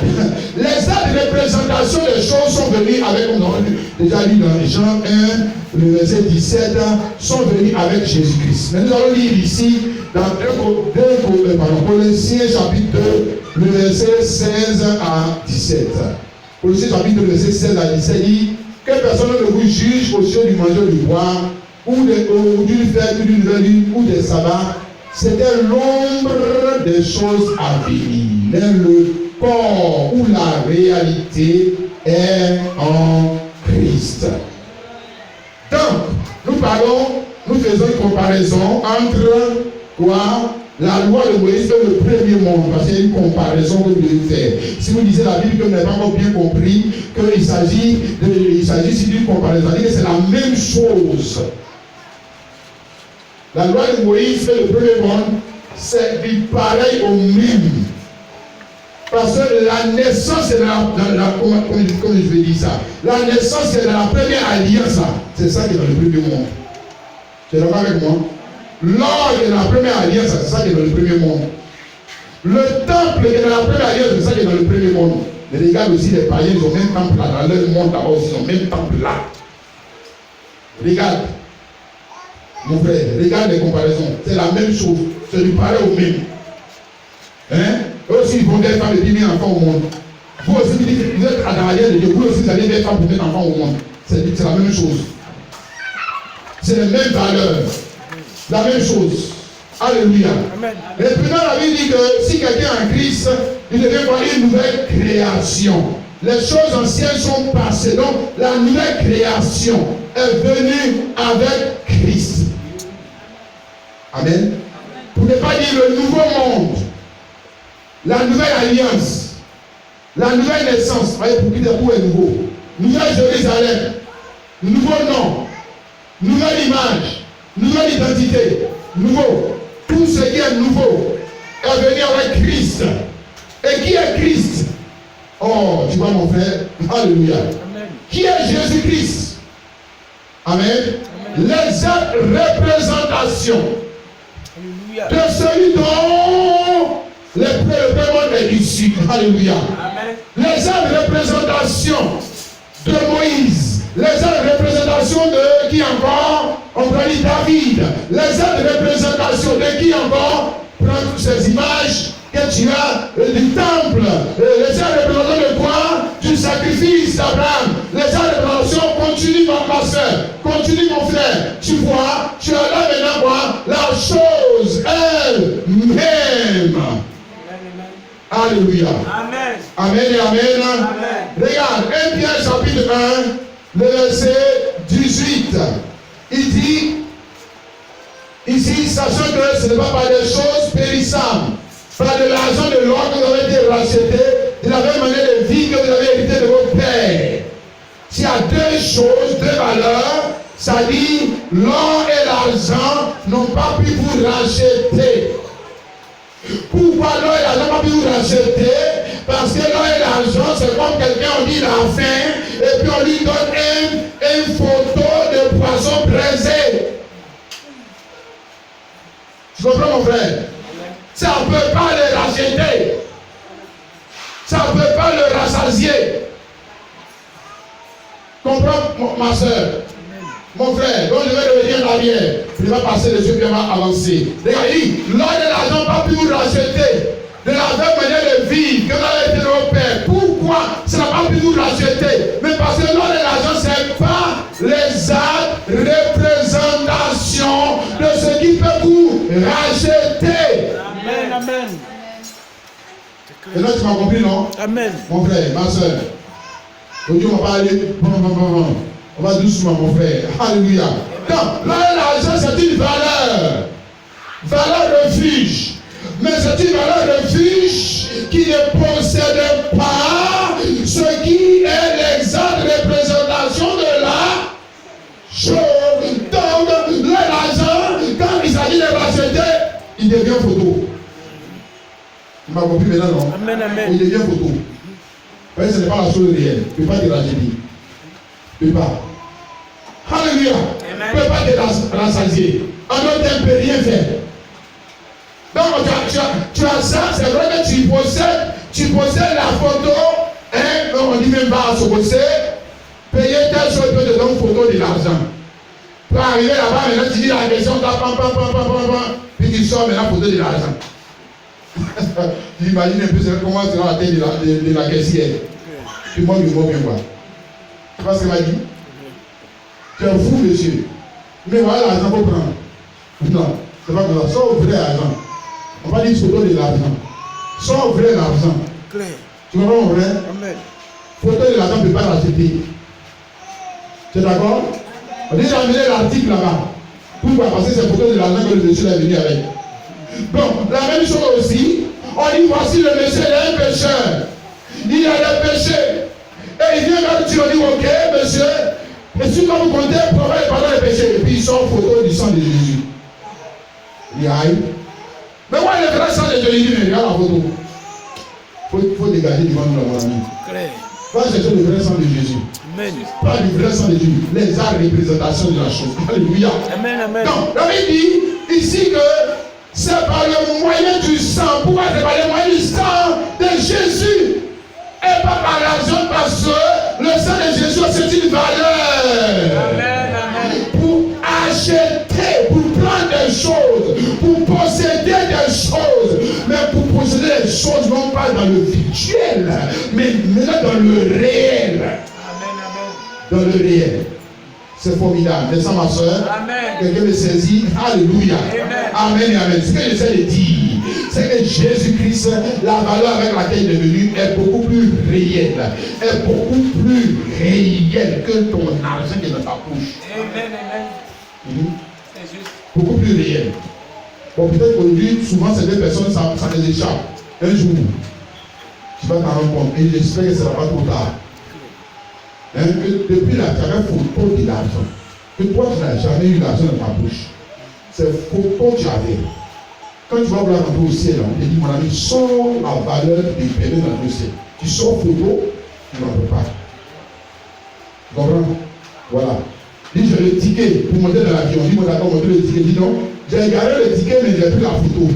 les actes de représentation des choses sont venus avec, on a déjà lu dans Jean 1, le verset 17, sont venus avec Jésus-Christ. Mais nous allons lire ici dans Colossiens chapitre 2, le verset 16 à 17. Colossiens chapitre 2, le verset 16 à 17 dit que personne ne vous juge au sujet du manger ou du boire, ou d'une fête, ou d'une venue, ou des sabbats. C'était l'ombre des choses à venir. Mais le corps ou la réalité est en Christ. Donc, nous faisons une comparaison entre quoi? La loi de Moïse et le premier monde, parce qu'il y a une comparaison que vous devez faire. Si vous lisez la Bible que vous n'avez pas encore bien compris, qu'il s'agit ici d'une comparaison, c'est-à-dire que c'est la même chose. La loi de Moïse et le premier monde, c'est pareil au même. Parce que la naissance, c'est comment je vais dire ça? La naissance, c'est la première alliance. C'est ça qui est dans le premier monde. Tu es d'accord avec moi? L'ordre est dans la première alliance, c'est ça qui est dans le premier monde. Le temple est dans la première alliance, c'est ça qui est dans le premier monde. Mais regarde aussi les païens, ils ont même temple là. Dans leur monde d'abord, ils ont même temple là. Regarde. Mon frère, regarde les comparaisons. C'est la même chose. C'est du pareil au même. Hein? Eux aussi, ils vont des femmes et puis mettre enfants au monde. Vous aussi, vous êtes à l'arrière de Dieu. Vous aussi, vous avez des femmes pour mettre enfants au monde. C'est la même chose. C'est les mêmes valeurs. La même chose. Alléluia. Amen. Mais maintenant, la Bible dit que si quelqu'un est en Christ, il devient quoi? Une nouvelle création. Les choses anciennes sont passées. Donc, la nouvelle création est venue avec Christ. Amen. Pour ne pas dire le nouveau monde, la nouvelle alliance, la nouvelle naissance. Voyez, pour qui est nouveau? Nouvelle Jérusalem, nouveau nom, nouvelle image, nouvelle identité, nouveau. Tout ce qui est nouveau est venu avec Christ. Et qui est Christ? Oh, tu vois mon frère? Alléluia. Amen. Qui est Jésus-Christ? Amen. Amen. Les actes représentations de celui dont le premier monde est issu. Alléluia. Amen. Les actes représentations de Moïse. Les actes représentations de qui encore? On va dire David. Les actes représentations de qui encore? Prends toutes ces images que tu as du temple. Les actes représentations de quoi? Du sacrifice d'Abraham. Les actes représentations continue ma soeur. Continue mon frère. Tu vois, tu as là maintenant quoi? La chose elle-même. Alléluia. Amen. Amen et amen. Amen. Regarde, 1 Pierre chapitre 1, le verset 18. Il dit, ici, sachant que ce n'est pas par des choses périssables, par de l'argent de l'or que vous avez été racheté, de la même manière de vie que vous avez hérité de vos pères. S'il y a deux choses, deux valeurs, ça dit, l'or et l'argent n'ont pas pu vous racheter. Pourquoi l'or et l'argent n'ont pas pu vous racheter? Parce que l'or et l'argent, c'est comme quelqu'un, on dit il a faim, et puis on lui donne une photo de poisson braisé. Tu comprends mon frère? Ça ne peut pas le racheter. Ça ne peut pas le rassasier. Comprends ma soeur? Mon frère, donc je vais revenir en arrière. Il va passer les yeux, puis il va avancer. Regardez, l'or et l'argent n'a pas pu vous racheter. De la même manière de vivre que vous avez été au Père. Pourquoi ça n'a pas pu vous racheter? Mais parce que l'or et l'argent, ce n'est pas les actes, représentations de ce qui peut vous racheté. Amen. Amen. Et là, tu m'as compris, non? Amen. Mon frère, ma soeur. Aujourd'hui, on va pas aller. On va doucement, mon frère. Alléluia. Donc, là, l'argent, c'est une valeur. Valeur refuge. Mais c'est une valeur refuge qui ne possède pas ce qui est l'exacte représentation de la chose. Donc, là, l'argent, quand il s'agit de racheter, il devient photo. Tu m'as compris maintenant, non? Amen, amen. Il devient photo. Parce que ce n'est pas la chose réelle. Tu ne peux pas te racheter. Tu ne peux pas. Alléluia. Tu ne peux pas te rassasier. En d'autres termes, tu ne peux rien faire. Donc, tu as ça, c'est vrai que tu possèdes la photo, hein, on dit même pas à se bosser, payer telle chose, peut te donner une photo de l'argent. Pour arriver là-bas, maintenant tu dis la question, puis tu sors maintenant photo de l'argent. Tu imagines un peu comment sera la tête de la caissière. Puis moi, je vois bien quoi. Tu vois ce qu'elle m'a dit? Tu es fou, monsieur. Mais voilà l'argent pour prendre. Non, c'est pas comme ça. Sors vrai argent. On va dire photo de l'argent. Sors vrai l'argent. Tu comprends mon vrai? Amen. Photo de l'argent ne peut pas l'acheter. Tu es d'accord? On dit d'amener l'article là-bas. Pourquoi? Parce que c'est photo de l'argent que le monsieur est venu avec. Bon, la même chose aussi. On dit voici le monsieur, il est un pécheur. Il a des péchés. Et il vient vers Dieu, on dit ok, monsieur. Et si quand vous comptez, promet pardon les péchés. Et puis il sort photo du sang de Jésus. Il aille. Mais moi, le vrai sang de Jésus, mais regarde la photo. Il faut dégager devant nous, mon ami. Pas chercher le vrai sang de Jésus. Amen. Pas le vrai sang de Jésus. Les arts représentations de la chose. Alléluia. Amen, amen. Donc, la Bible dit ici que c'est par le moyen du sang. Pourquoi c'est par le moyen du sang de Jésus? Et pas par l'argent, parce que le sang de Jésus, c'est une valeur. Amen, amen. Pour acheter, pour prendre des choses, pour posséder des choses. Mais pour posséder des choses, non pas dans le virtuel, mais dans le réel. Amen, amen. Dans le réel. C'est formidable. N'est-ce pas, ma soeur? Amen. Quelqu'un me saisit? Alléluia. Amen. Amen et amen. Ce que j'essaie de dire, c'est que Jésus-Christ, la valeur avec laquelle il est venu, est beaucoup plus réelle. Est beaucoup plus réelle que ton argent qui est dans ta poche. Amen, amen. C'est juste. Beaucoup plus réel. Bon, peut-être qu'aujourd'hui, souvent, ces deux personnes, ça les échappe. Un jour, tu vas t'en rendre compte. Et j'espère que ce ne sera pas trop tard. Hein, que depuis là, tu avais photo de l'argent. Que toi, tu n'as jamais eu l'argent dans ta bouche. C'est photo que tu avais. Quand tu vas vouloir rentrer au ciel, on te dit, mon ami, sors la valeur du permis dans le ciel. Tu sors photo, tu ne rentres pas. Tu comprends? Voilà. Dis, j'ai le ticket pour monter dans l'avion. Dis, moi d'accord, monter le ticket. Dis non, j'ai gardé le ticket, mais j'ai pris la photo.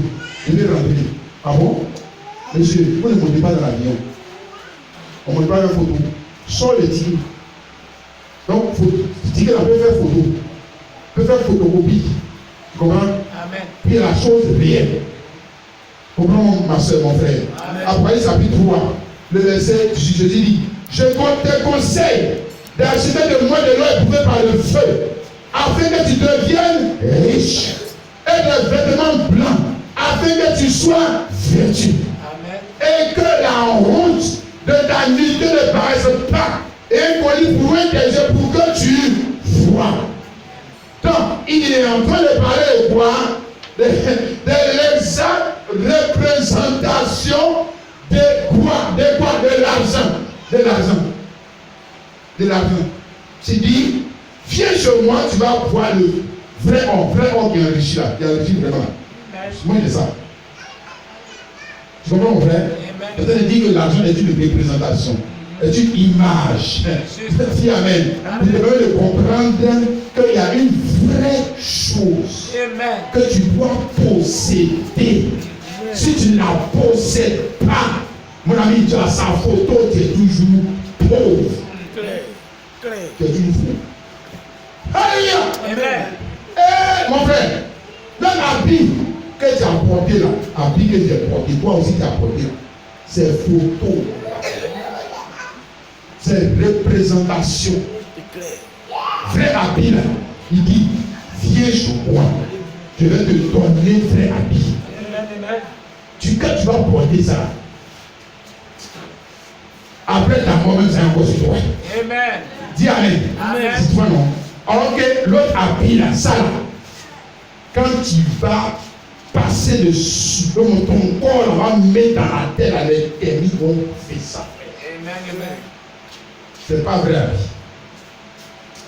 Je vais rentrer. Ah bon? Monsieur, vous ne montez pas dans l'avion. On ne monte pas la photo. Sors le ticket. Donc, le ticket là peut faire photo. Peut faire photocopie. Tu comprends? Amen. Puis la chose réelle. Comprends, ma soeur, mon frère. Après, chapitre 3, le verset, je dis, je te conseille d'acheter de moi de l'eau éprouvée par le feu, afin que tu deviennes riche, et de vêtements blancs, afin que tu sois vêtu. Amen. Et que la honte de ta nudité ne paraisse pas, et un colis pour un tes yeux pour que tu vois. Donc, il est en train de parler de quoi? De l'exacte représentation de quoi? De quoi? De l'argent. De l'argent. De l'argent. Tu dis, viens chez moi, tu vas voir le vrai or qui est enrichi là, qui est enrichi vraiment. Moi, c'est ça. Tu comprends mon frère? Peut-être dire que l'argent est une représentation, est une image. Dis amen. Vous devez le comprendre qu'il y a une vraie chose que tu dois posséder. Si tu ne la possèdes pas, mon ami, tu as sa photo, tu es toujours pauvre. Tu es toujours fou. Alléluia. Amen. Eh, mon frère, dans l'habit que tu as porté là, habit que tu as porté, toi aussi tu as porté là, c'est photo. C'est représentation. Vrai habit là, il dit, viens chez moi. je vais te donner un vrai habit. Amen. Quand tu vas porter ça, après ta mort, même c'est encore sur toi. Amen. Dis Amen. Amen. C'est toi non. Alors que l'autre habit là, ça là, quand tu vas passer dessus, donc ton corps là, va mettre dans la terre à l'éternité, on fait ça. Amen. C'est pas vrai habit.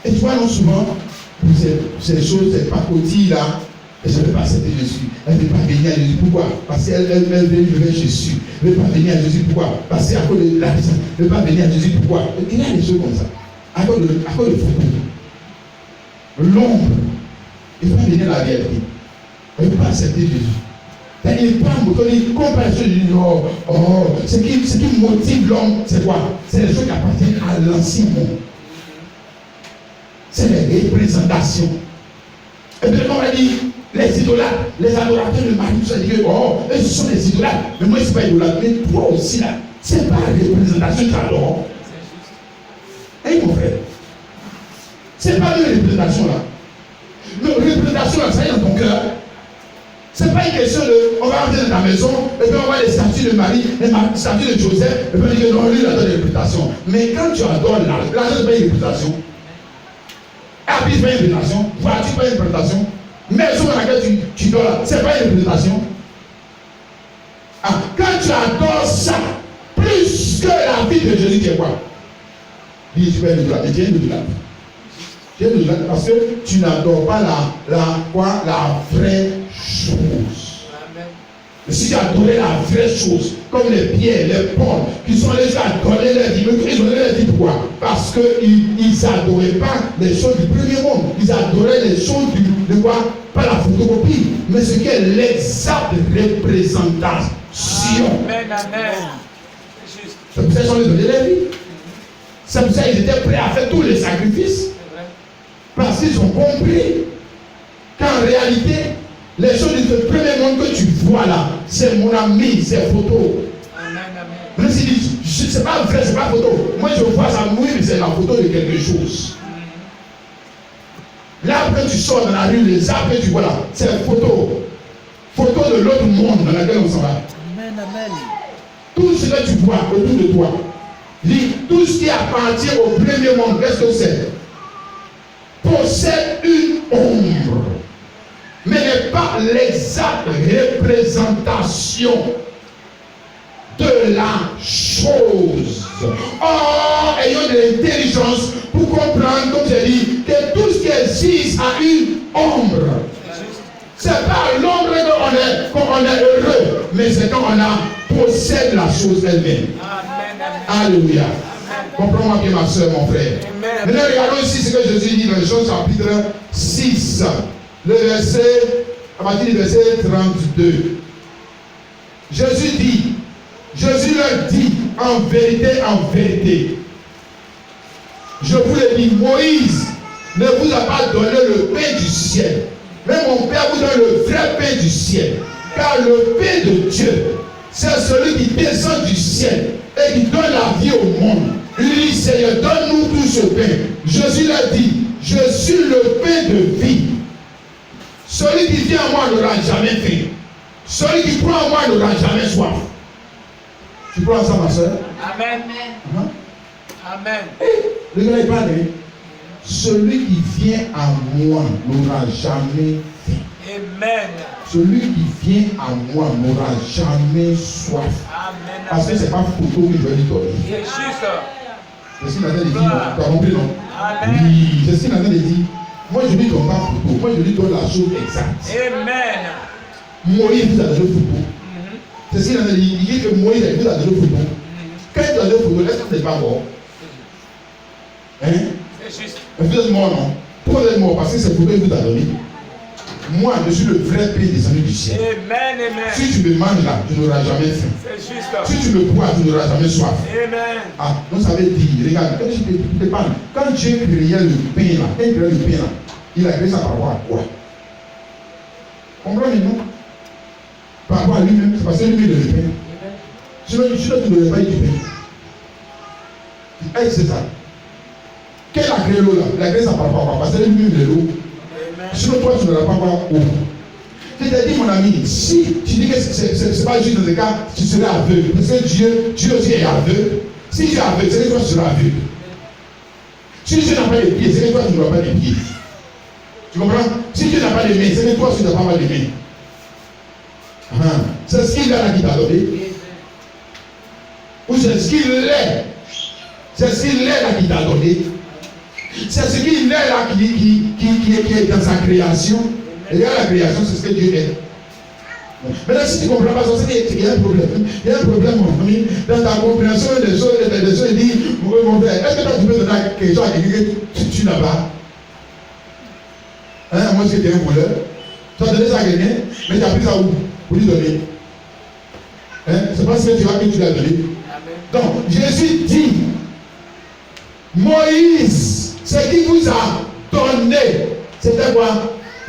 Et tu vois, non, souvent, ces choses, ces pacotilles là, elle ne veut pas accepter Jésus. Elle ne veut pas venir à Jésus. Pourquoi? Parce qu'elle veut livrer Jésus. Elle ne veut pas venir à Jésus. Pourquoi? Parce qu'à cause de la puissance. Elle ne veut pas venir à Jésus. Pourquoi? Il y a des choses comme ça. À cause de photo. L'ombre. Il faut venir à la réalité. Elle ne veut pas accepter Jésus. Il prend un bouton, il comprend les choses. Il dit ce qui motive l'homme, c'est quoi? C'est les choses qui appartiennent à l'ancien monde. C'est les représentations. Et puis on va dire, les idolâtres, les adorateurs de Marie, tout ça, dit que ce sont les idolâtres. Mais moi, je ne suis pas idolâtre. Mais toi aussi, là, ce n'est pas la représentation que tu adores. Hein, mon frère? Ce n'est pas une représentation, là. La représentation, là, ça y est dans ton cœur. Ce n'est pas une question de, on va rentrer dans ta maison, et puis on voit les statues de Marie, les statues de Joseph, et puis on dit que non, lui, il adore des réputations. Mais quand tu adores l'argent, ce n'est pas une réputation. Habit, ce n'est pas une représentation. Voiture, ce n'est pas une représentation. Maison dans laquelle tu dors là, ce n'est pas une représentation. Quand tu adores ça, plus que la vie de Jésus, tu es quoi? Dis, tu es le droit. Et tu es le droit. Tu es le droit parce que tu n'adores pas la vraie chose. Amen. Si tu adorais la vraie chose, comme les Pierre, les Paul, qui sont allés adorer leur vie, ils ont leur dit pourquoi? Parce qu'ils n'adoraient pas les choses du premier monde. Ils adoraient les choses de quoi? Pas la photocopie, mais ce qui est l'exacte représentation. Amen. C'est pour ça qu'ils ont donné leur vie. C'est pour ça qu'ils étaient prêts à faire tous les sacrifices. Parce qu'ils ont compris qu'en réalité, les choses du premier monde que tu vois là, c'est mon ami, c'est photo. Mais s'il dit, c'est pas vrai, c'est pas photo. Moi je vois ça, oui, mais c'est la photo de quelque chose. L'arbre que tu sors dans la rue, les arbres que tu vois là, c'est une photo. Photo de l'autre monde dans lequel on s'en va. Amen. Tout ce que tu vois autour de toi, tout ce qui appartient au premier monde, qu'est-ce que c'est? Possède une ombre, mais n'est pas l'exacte représentation de la chose. Or, ayons de l'intelligence pour comprendre, comme j'ai dit, que tout ce qui existe a une ombre. C'est pas l'ombre qu'on est heureux, mais c'est quand on possède la chose elle-même. Alléluia. Comprends-moi bien, ma soeur, mon frère. Maintenant, regardons ici ce que Jésus dit dans Jean chapitre 6, le verset, à partir du verset 32. Jésus leur dit, en vérité, je vous le dis, Moïse ne vous a pas donné le pain du ciel, mais mon Père vous donne le vrai pain du ciel. Car le pain de Dieu, c'est celui qui descend du ciel et qui donne la vie au monde. Il dit, Seigneur, donne-nous tout ce pain. Jésus leur dit, je suis le pain de vie. Celui qui vient à moi n'aura jamais faim. Celui qui prend à moi n'aura jamais soif. Tu prends ça, ma soeur? Amen. Amen. Le gars, il parle. Celui qui vient à moi n'aura jamais faim. Amen. Celui qui vient à moi n'aura jamais soif. Amen. Parce que ce n'est pas photo que je vais lui donner. C'est juste. C'est ce qu'il a dit. Tu as compris, non? Amen. Oui, c'est ce qu'il a dit. Moi, je ne lui donne pas photo. Moi, je lui donne la chose exacte. Amen. Moïse vous a donné photo. C'est ce qu'il a dit. Il dit que Moïse vous a donné photo. Quand il a donné photo, est-ce que ce n'est pas mort? Hein? C'est juste. Vous êtes mort, non? Pourquoi vous êtes mort? Parce que c'est photo qu'il vous a donné. Moi, je suis le vrai pain descendu du ciel. Amen. Si tu me manges là, tu n'auras jamais faim. C'est juste. Si tu me bois, tu n'auras jamais soif. Amen. Ah, donc ça veut dire, regarde, quand je te parle, quand Dieu créait le pain là, quand il créait le pain là, il a créé ça par rapport à quoi? Comprenez, non? Par rapport à lui-même, c'est parce que lui-même le pain. Sinon, tu ne devrais pas y du pain. Hey, c'est ça. Quel a créé l'eau là? Il a créé ça par rapport à quoi? Parce que lui-même le l'eau. Sinon, toi, tu n'auras pas quoi eau. Je te dis, mon ami, si tu dis que c'est pas juste dans ce cas, tu serais aveugle. Parce que Dieu aussi est aveugle. Si tu es aveugle, c'est que toi, tu seras aveugle. Si Dieu n'a pas de pieds, c'est que toi, tu n'auras pas de pieds. Tu comprends? Si Dieu n'a pas de mains, c'est que toi, tu n'as pas de mains. C'est ce qu'il a là qui t'a donné. Ou c'est ce qu'il est. C'est ce qu'il est là qui t'a donné. C'est ce qu'il est là qui est dans sa création. Et regarde la création, c'est ce que Dieu est. Maintenant, si tu ne comprends pas ça, c'est qu'il y a un problème. Il y a un problème, mon ami, dans ta compréhension des choses. Il dit, mon frère, est-ce que toi tu peux donner quelque chose à quelqu'un que tu n'as pas? Hein, moi, si tu es un voleur, tu as donné ça à quelqu'un, mais tu as pris ça où? Pour lui donner. Hein? C'est pas ce que tu as que tu lui as donné. Donc, Jésus dit, Moïse, ce qu'il vous a donné, c'était quoi?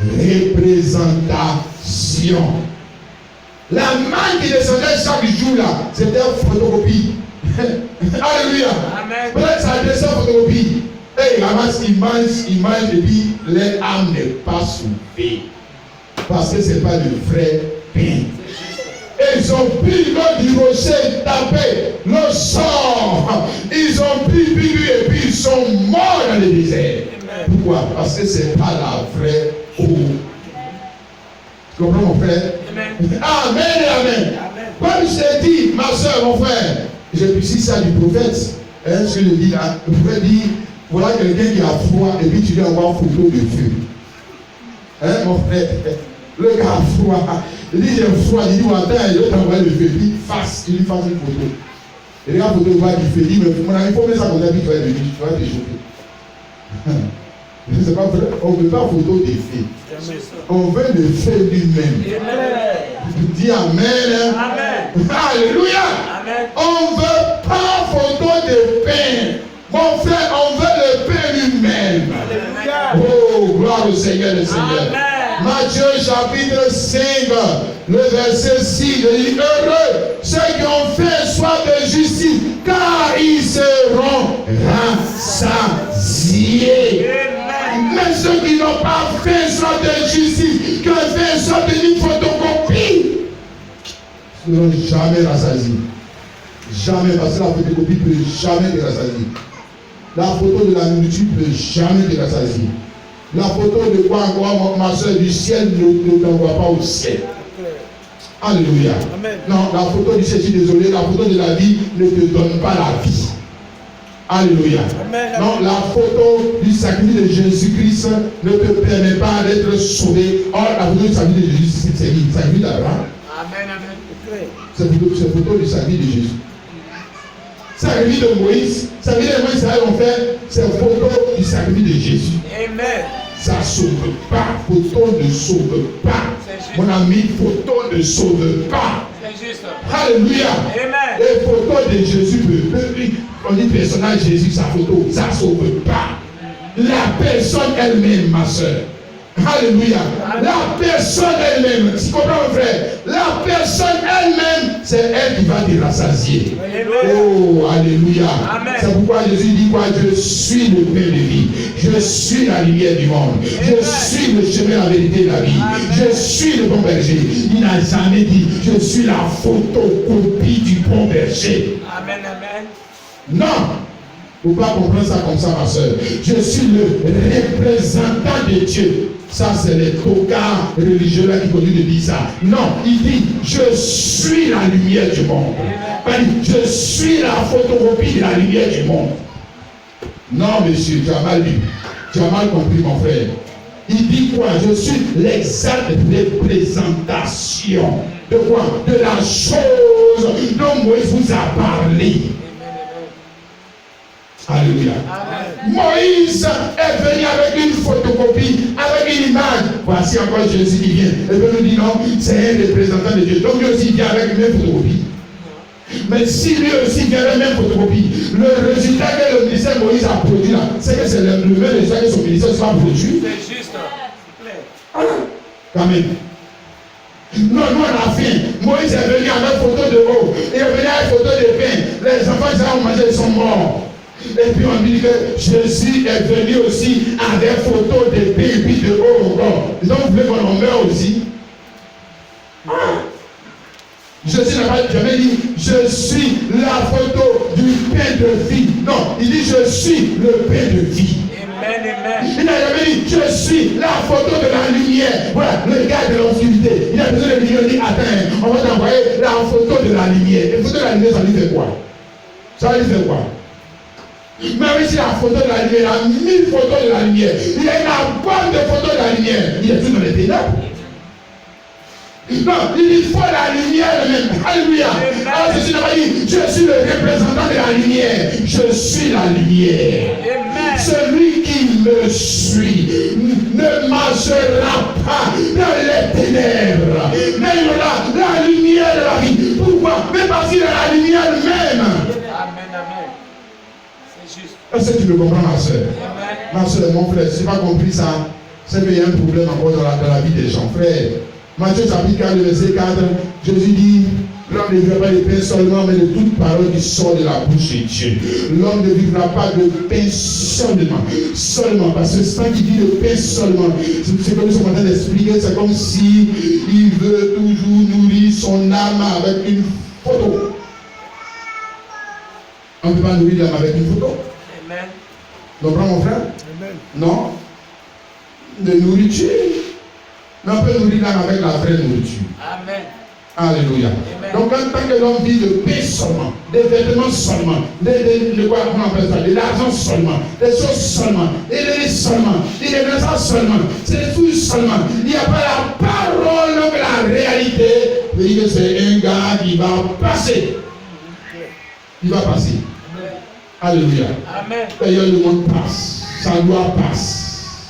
Représentation. La main qui descendait chaque jour là, c'était photocopie. Alléluia. Peut-être ça descend photocopie. Et il ramasse, il mange et puis l'âme n'est pas sauvée. Parce que ce n'est pas le vrai pain. Et ils ont pris l'eau du rocher, tapé, l'eau sort. Ils ont pris et puis ils sont morts dans le désert. Pourquoi? Parce que ce n'est pas la vraie eau. Tu comprends, mon frère? Amen. Amen et amen. Comme je t'ai dit, ma soeur, mon frère, j'ai pu citer ça du prophète. Hein, ce que je dis là, le prophète dit, voilà quelqu'un qui a froid et puis tu lui envoies une photo de feu. Hein, mon frère? Le gars a froid. Il dit, j'ai froid. Il dit, attends, je vais t'envoyer le feu. Il dit, tu lui fasses une photo. Et la photo voit du feu. Il dit, mais mon ami, il faut mettre ça comme ça, puis tu vas venir, tu vas te chauffer. C'est pas vrai. On ne veut pas photo des feux. On veut le feu lui-même. Dis amen. Amen. Alléluia. Amen. On ne veut pas photo de pain. Mon frère, on veut le pain lui-même. Oh, gloire au Seigneur, le Seigneur. Amen. Matthieu chapitre 5, le verset 6, il dit, heureux ceux qui ont fait soif de justice, car ils seront rassasiés. Mais ceux qui n'ont pas fait soif de justice, qui ont fait soif d'une photocopie, ne seront jamais rassasiés. Jamais, parce que la photocopie ne peut jamais te rassasier. La photo de la nourriture ne peut jamais te rassasier. La photo de quoi encore, ma soeur, du ciel ne t'envoie pas au ciel. Alléluia. Amen. Non, la photo du ciel, je suis désolé, la photo de la vie ne te donne pas la vie. Alléluia. Amen. Non, la photo du sacrifice de Jésus-Christ ne te permet pas d'être sauvé. Or, la photo du sacrifice de Jésus, c'est le sacrifice d'Abraham. Amen, amen. C'est la photo du sacrifice de Jésus. Sacrifice de Moïse, sacrifice de Moïse, Israël ont fait, c'est la photo du sacrifice de Jésus. Amen. Ça ne sauve pas, photo ne sauve pas. Mon ami, photo ne sauve pas. C'est juste. Alléluia. Amen. Les photos de Jésus, on dit personnage Jésus, sa photo, ça ne sauve pas. La personne elle-même, ma soeur. Alléluia. La personne elle-même, tu comprends mon frère? La personne elle-même, c'est elle qui va te rassasier. Oh, alléluia. C'est pourquoi Jésus dit quoi? Je suis le pain de vie. Je suis la lumière du monde. Je suis le chemin, la vérité de la vie. Je suis le bon berger. Il n'a jamais dit, je suis la photocopie du bon berger. Amen, amen. Non. Il ne faut pas comprendre ça comme ça, ma soeur. Je suis le représentant de Dieu. Ça, c'est les tocards religieux là qui continuent de dire ça. Non, il dit, je suis la lumière du monde. Je suis la photocopie de la lumière du monde. Non, monsieur, tu as mal lu. Tu as mal compris, mon frère. Il dit quoi? Je suis l'exacte représentation. De quoi? De la chose dont Moïse vous a parlé. Alléluia. Amen. Moïse est venu avec une photocopie, avec une image. Voici encore Jésus qui vient. Et puis nous dit non, c'est un représentant de Dieu. Donc lui aussi vient avec une même photocopie. Mais si lui aussi vient avec une même photocopie, le résultat que le ministère Moïse a produit là, c'est que c'est le même résultat que son ministère soit produit. C'est juste. Quand même. Non, nous on a faim. Moïse est venu avec une photo de eau. Il est venu avec une photo de pain. Les enfants qui ont mangé, ils sont morts. Et puis on dit que Jésus est venu aussi avec photo de pain et puis de eau encore. Donc vous voulez qu'on en meure aussi? Jésus n'a pas jamais dit je suis la photo du pain de vie. Non, il dit je suis le pain de vie. Amen, amen. Il n'a jamais dit je suis la photo de la lumière. Voilà, le gars de l'obscurité. Il a besoin de lumière, il dit attends, on va t'envoyer la photo de la lumière. La photo de la lumière, ça lui fait quoi? Ça lui fait quoi? Même si la photo de la lumière, il a 1000 photos de la lumière. Il a une bonne de photos de la lumière. Il est tout dans les ténèbres. Non, il faut la lumière même. Alléluia. Alors Jésus n'a pas dit, je suis le représentant de la lumière. Je suis la lumière. Amen. Celui qui me suit ne marchera pas dans les ténèbres, mais il aura la lumière de la vie. Pourquoi? Mais parce qu'il a la lumière même. Amen, amen. C'est juste. Est-ce que tu me comprends, ma soeur? Amen. Ma soeur, mon frère, si tu n'as pas compris ça, c'est qu'il y a un problème encore dans la vie des gens. Frère, Matthieu chapitre 4, verset 4, Jésus dit, l'homme ne vivra pas de pain seulement, mais de toute parole qui sort de la bouche de Dieu. L'homme ne vivra pas de pain seulement, parce que c'est pas qui dit de pain seulement. C'est comme nous sommes en train d'expliquer, c'est comme si il veut toujours nourrir son âme avec une photo. On ne peut pas nourrir l'âme avec une photo. Amen. Donc, mon frère? Amen. Non. De nourriture. Mais on peut nourrir l'âme avec la vraie nourriture. Amen. Alléluia. Amen. Donc, en tant que l'homme vit de paix seulement, des vêtements seulement, de quoi on appelle ça, de l'argent seulement, des choses seulement, des données seulement, des événements seulement, c'est des fouilles seulement. Il n'y a pas la parole, donc la réalité. Il dit que c'est un gars qui va passer. Il va passer. Alléluia. Amen. D'ailleurs, le monde passe. Sa loi passe.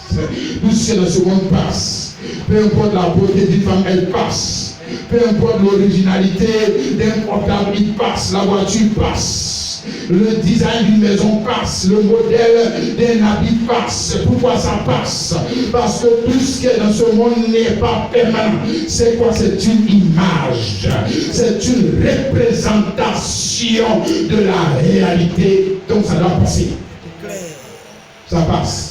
Tout ce qui est dans ce monde passe. Peu importe la beauté d'une femme, elle passe. Peu importe l'originalité d'un portable, il passe. La voiture passe. Le design d'une maison passe. Le modèle d'un habit passe. Pourquoi ça passe? Parce que tout ce qui est dans ce monde n'est pas permanent. C'est quoi? C'est une image. C'est une représentation de la réalité. Donc ça doit passer. Ça passe.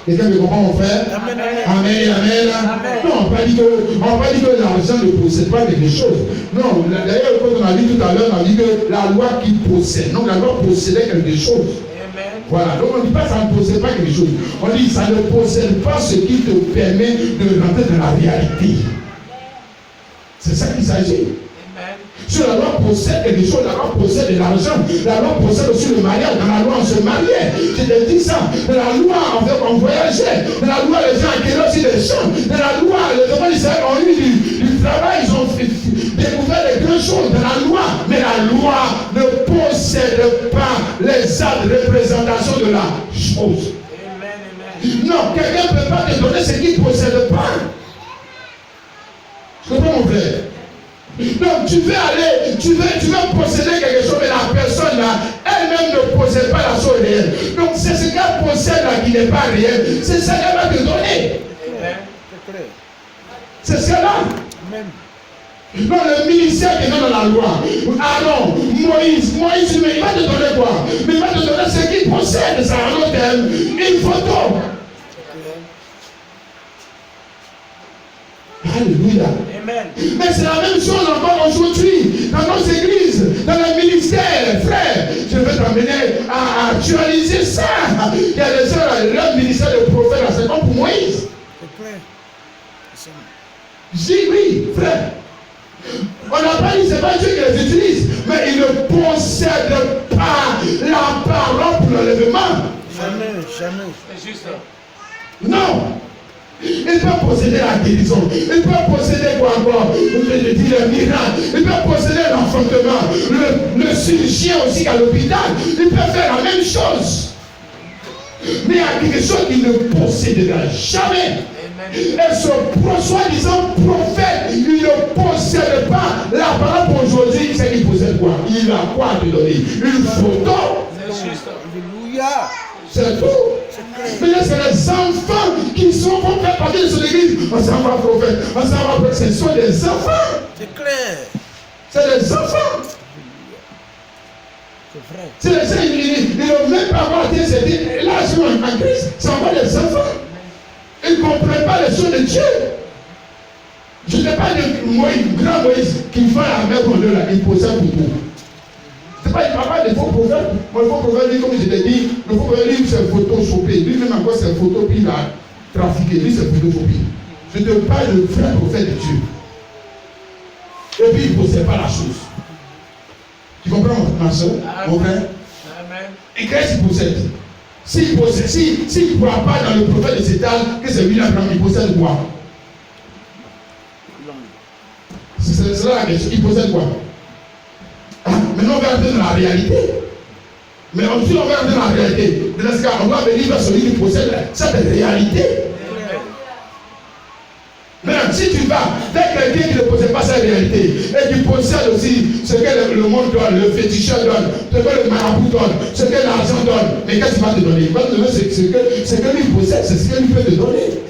Quelqu'un me comprend, mon frère? Amen. Amen, amen. Amen. Non, on va pas dire que l'argent ne possède pas quelque chose. Non, d'ailleurs, quand on a dit tout à l'heure, on a dit que la loi qui possède. Donc la loi possédait quelque chose. Amen. Voilà, donc on ne dit pas que ça ne possède pas quelque chose. On dit que ça ne possède pas ce qui te permet de rentrer dans la réalité. C'est ça qu'il s'agit. Si la loi possède quelque chose, la loi possède de l'argent, la loi possède aussi le mariage. Dans la loi, on se mariait. Je te dis ça. Dans la loi, on voyageait. Dans la loi, les gens acquéraient aussi des champs. Dans la loi, les enfants d'Israël ont eu du travail. Ils ont découvert de grandes choses dans la loi. Mais la loi ne possède pas les actes de représentation de la chose. Non, quelqu'un ne peut pas te donner ce qu'il ne possède pas. Je comprends, mon frère? Donc tu veux aller, tu veux posséder quelque chose, mais la personne là, elle-même ne possède pas la chose réelle. Donc c'est ce qu'elle possède là qui n'est pas réel. C'est ça qu'elle va te donner. C'est ce qu'elle a. Donc le ministère qui est dans la loi, Aaron, Moïse, mais il va te donner quoi? Mais il va te donner ce qu'il possède, ça en autre terme, une photo. Alléluia. Amen. Mais c'est la même chose encore aujourd'hui, dans nos églises, dans les ministères, frère. Je vais t'amener à actualiser ça. Il y a des gens, leur ministère de prophète, c'est comme pour Moïse. J'ai oui, frère. On n'a pas dit c'est pas Dieu qui les utilise, mais ils ne possèdent pas la parole pour l'enlèvement. Jamais. C'est juste. Non. Il peut posséder la guérison. Il peut posséder quoi encore? Je dis le miracle. Il peut posséder l'enfantement. Le chirurgien aussi à l'hôpital. Il peut faire la même chose. Mais il y a quelque chose qu'il ne possédera jamais. Et ce soi-disant prophète, il ne possède pas la parole pour aujourd'hui. C'est qu'il possède quoi? Il a quoi à te donner? Une photo. C'est juste. Alléluia. C'est tout. Mais c'est les enfants qui vont faire partie de cette église. On s'en va prophète, on s'en va prophète. Ce sont des enfants. C'est clair. C'est des enfants. C'est vrai. C'est les gens, ils n'ont même pas avoir été cédés. Et là, ils sont en Christ. C'est encore des enfants. Ils ne comprennent pas les choses de Dieu. Je ne sais pas de Moïse, grand Moïse, qui fait la mer pour deux là, il possède pour tout. C'est pas, il ne parle pas des faux prophètes. Moi, le faux prophète, lui, comme je l'ai dit, le faux prophète, lui, c'est photoshopé. Lui-même encore, c'est photo, puis il a trafiqué. Lui, c'est photoshopé. Je te parle de vrai prophète de Dieu. Et puis, il ne possède pas la chose. Tu comprends, ma soeur, mon frère? Amen. Et qu'est-ce qu'il possède? S'il ne croit pas dans le prophète de cet âge, que c'est lui l'Abraham, il possède quoi? C'est cela la question. Il possède quoi? Maintenant, on va entrer dans la réalité. Mais ensuite, on va entrer dans la réalité. Dans ce cas, on va venir vers celui qui possède cette réalité. Maintenant, si tu vas vers quelqu'un qui ne possède pas cette réalité et qui possède aussi ce que le monde donne, le féticheur donne, ce que le marabout donne, ce que l'argent donne, mais qu'est-ce qu'il va te donner? Il va te donner ce que lui possède, c'est ce que lui peut te donner.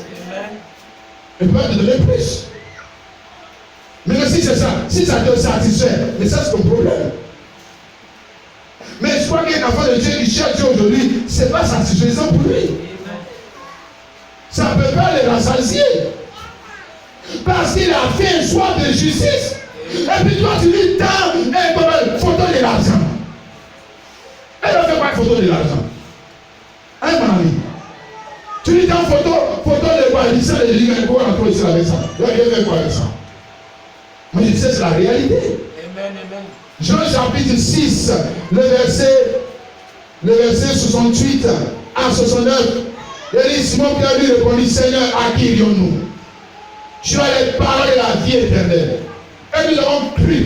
Il peut te donner plus. Maintenant, si c'est ça, si ça te satisfait, mais ça c'est ton problème. Mais je crois qu'un enfant de Dieu qui cherche Dieu aujourd'hui, ce n'est pas satisfaisant pour lui. Ça ne peut pas le rassasier. Parce qu'il a fait un choix de justice. Et puis toi, tu lui donnes une photo de l'argent. Elle va faire quoi photo de l'argent? Hein, mon ami? Tu lui donnes photo de quoi? Il dit ça, il dit quoi avec ça? Il va faire quoi avec ça? Moi, je sais, c'est la réalité. Amen, amen. Jean chapitre 6, le verset 68 à 69. Il dit, Simon Pierre lui répondit, Seigneur, à qui irions-nous? Tu as les paroles de la vie éternelle. Et nous avons cru,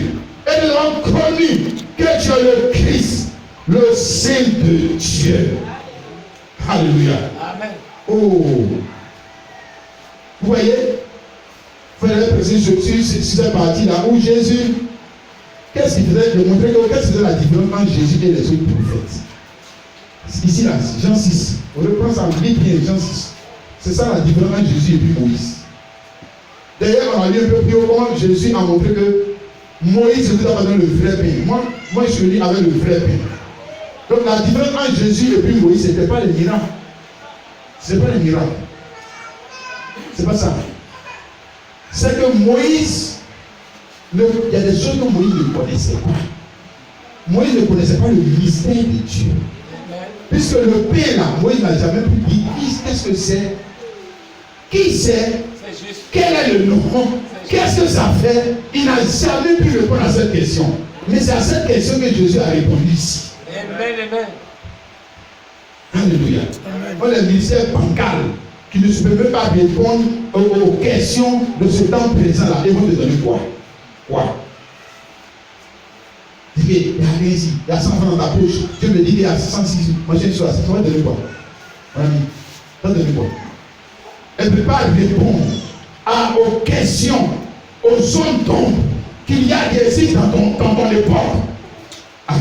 et nous avons connu que tu es le Christ, le Saint de Dieu. Alléluia. Amen. Oh. Vous voyez? Vous allez préciser sur cette partie-là où Jésus, qu'est-ce qu'il faisait? De montrer que qu'est-ce que faisait la différence entre Jésus et les autres prophètes. Ici, là, Jean 6. On reprend ça, lit bien Jean 6. C'est ça la différence entre Jésus et puis Moïse. D'ailleurs, on a lu un peu plus haut comment Jésus a montré que Moïse ne nous a pas donné le vrai pain. Moi, je suis venu avec le vrai pain. Donc, la différence entre Jésus et puis Moïse, ce n'était pas les miracles. Ce n'est pas les miracles. C'est pas ça. C'est que Moïse, il y a des choses que Moïse ne connaissait pas. Moïse ne connaissait pas le mystère de Dieu. Puisque le pain là, Moïse n'a jamais pu dire qu'est-ce que c'est, qui c'est, quel est le nom, qu'est-ce que ça fait. Il n'a jamais pu répondre à cette question. Mais c'est à cette question que Jésus a répondu ici. Amen, amen. Alléluia. On est le ministère bancal qui ne se peut même pas répondre aux questions de ce temps présent là. Ils vont te donner quoi? Quoi? Il y a rien ici, il y a 100 francs dans ta poche. Dieu me dit qu'il y a 106. Moi je suis sur la 100. Ça va te donner quoi? Mon ami, ça va te donner quoi? Elle ne peut pas répondre aux questions, aux zones d'ombre qu'il y a qui existent dans ton époque. Ah,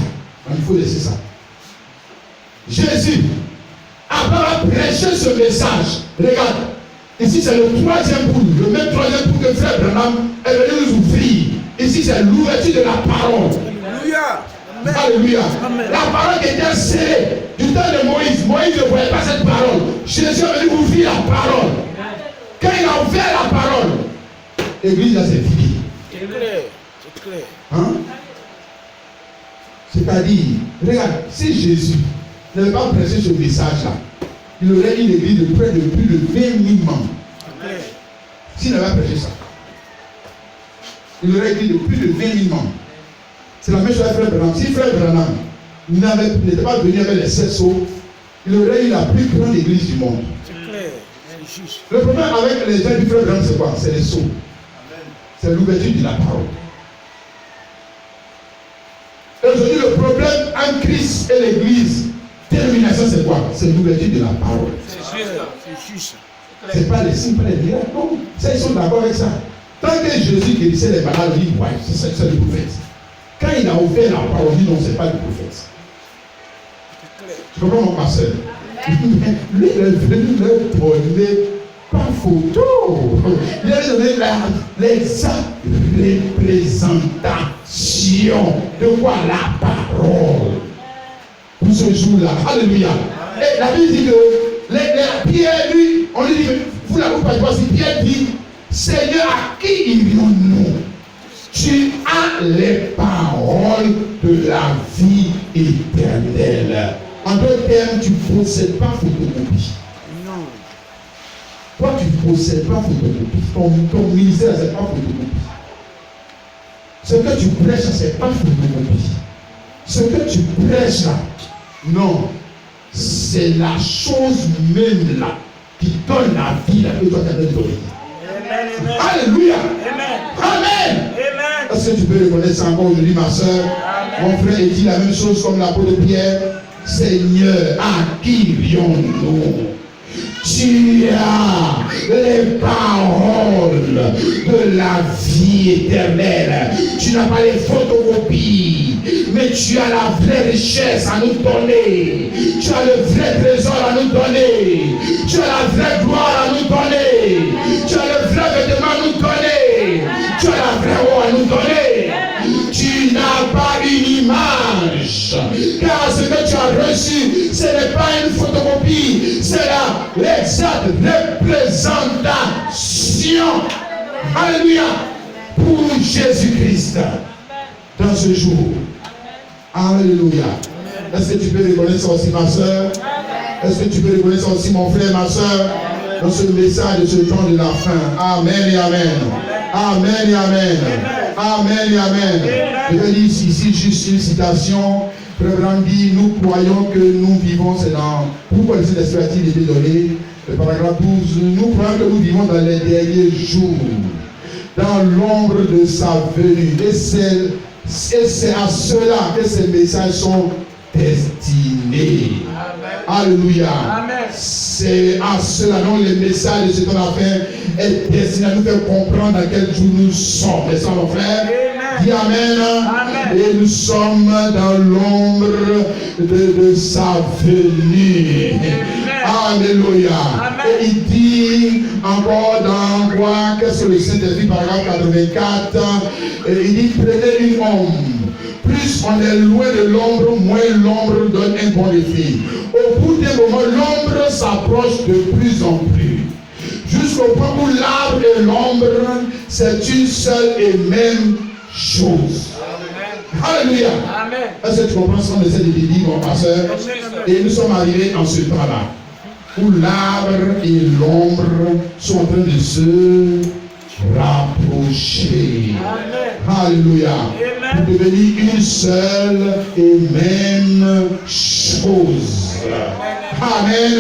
il faut laisser ça. Jésus, après avoir prêché ce message, regarde, ici c'est le troisième bout, le même troisième bout que frère Branham est venu nous ouvrir. Ici c'est l'ouverture de la parole. Alléluia. Alléluia. La parole qui était scellée du temps de Moïse. Moïse ne voyait pas cette parole. Jésus est venu ouvrir la parole. Quand il a ouvert la parole, l'église là c'est fini. C'est clair. C'est clair. Hein? C'est-à-dire, regarde, si Jésus n'avait pas prêché ce message-là, il aurait une église de près de plus de 20 000 membres. S'il n'avait pas prêché ça, il aurait une église de plus de 20 000 membres. C'est la même chose avec Frère Branham. Si Frère Branham n'était pas venu avec les 7 sceaux, il aurait eu la plus grande église du monde. C'est clair. C'est juste. Le problème avec les gens du Frère Branham, c'est quoi? C'est les sceaux. C'est l'ouverture de la parole. Et aujourd'hui, le problème en Christ et l'Église, termination, c'est quoi? C'est l'ouverture de la parole. C'est juste. C'est juste. C'est pas les signes, pas les miracles. Non, ça, ils sont d'accord avec ça. Tant que Jésus guérissait les malades, il dit, ouais, c'est le prophète. Quand il a ouvert la parole, il dit, non, c'est pas le prophète. Tu comprends mon pasteur? Lui, il est venu leur donner pas photo. Il a donné l'exacte représentation de quoi? La parole. Pour ce jour-là. Alléluia. Et la Bible dit que Pierre, lui, on lui dit, vous l'avez pas dit, si Pierre dit, Seigneur, à qui irions-nous? Tu as les paroles de la vie éternelle. En d'autres termes, tu ne possèdes pas photocopie. Non. Toi, tu ne possèdes pas photocopie. Ton ministère, ce n'est pas photocopie. Ce que tu prêches, ce n'est pas photocopie. Ce que tu prêches là, non, c'est la chose même là qui donne la vie là que toi tu as donné. Amen. Alléluia. Amen. Amen. Amen. Est-ce que tu peux reconnaître ça encore aujourd'hui, ma soeur? Mon frère, il dit la même chose comme l'apôtre Pierre. Seigneur, à qui irions-nous? Tu as les paroles de la vie éternelle. Tu n'as pas les photocopies, mais tu as la vraie richesse à nous donner. Tu as le vrai trésor à nous donner. Tu as la vraie gloire à nous donner. Tu as le vrai vêtement à nous donner. Tu as la vraie eau à nous donner. Tu n'as pas une image, car ce que tu as reçu, ce n'est pas une photocopie, c'est l'exacte représentation. Alléluia. Pour Jésus-Christ. Dans ce jour. Alléluia. Est-ce que tu peux reconnaître ça aussi, ma soeur? Est-ce que tu peux reconnaître ça aussi, mon frère, ma soeur? Dans ce message de ce temps de la fin. Amen et amen. Amen et amen. Amen et amen. Je vais dire ici juste une citation. Frère Branham dit, nous croyons que nous vivons, c'est dans... Pourquoi le Saint-Esprit a-t-il été donné? Le paragraphe 12. Nous croyons que nous vivons dans les derniers jours, dans l'ombre de sa venue. Et c'est à cela que ces messages sont destinés. Alléluia. C'est à cela dont le message de ce temps la fin est destiné à nous faire comprendre dans quel jour nous sommes. N'est-ce pas, mon frère? Dis amen. Et nous sommes dans l'ombre de sa venue. Alléluia. Et il dit encore dans quoi? Qu'est-ce que le Saint-Esprit, paragraphe 84? Et il dit, prenez une ombre. Plus on est loin de l'ombre, moins l'ombre donne un bon effet. Au bout d'un moment, l'ombre s'approche de plus en plus. Jusqu'au point où l'arbre et l'ombre, c'est une seule et même chose. Alléluia. Est-ce que tu comprends ce qu'on essaie de dire, mon pasteur? Et nous sommes arrivés en ce temps-là, où l'arbre et l'ombre sont en train de se rapprocher. Alléluia. Pour devenir une seule et même chose. Amen.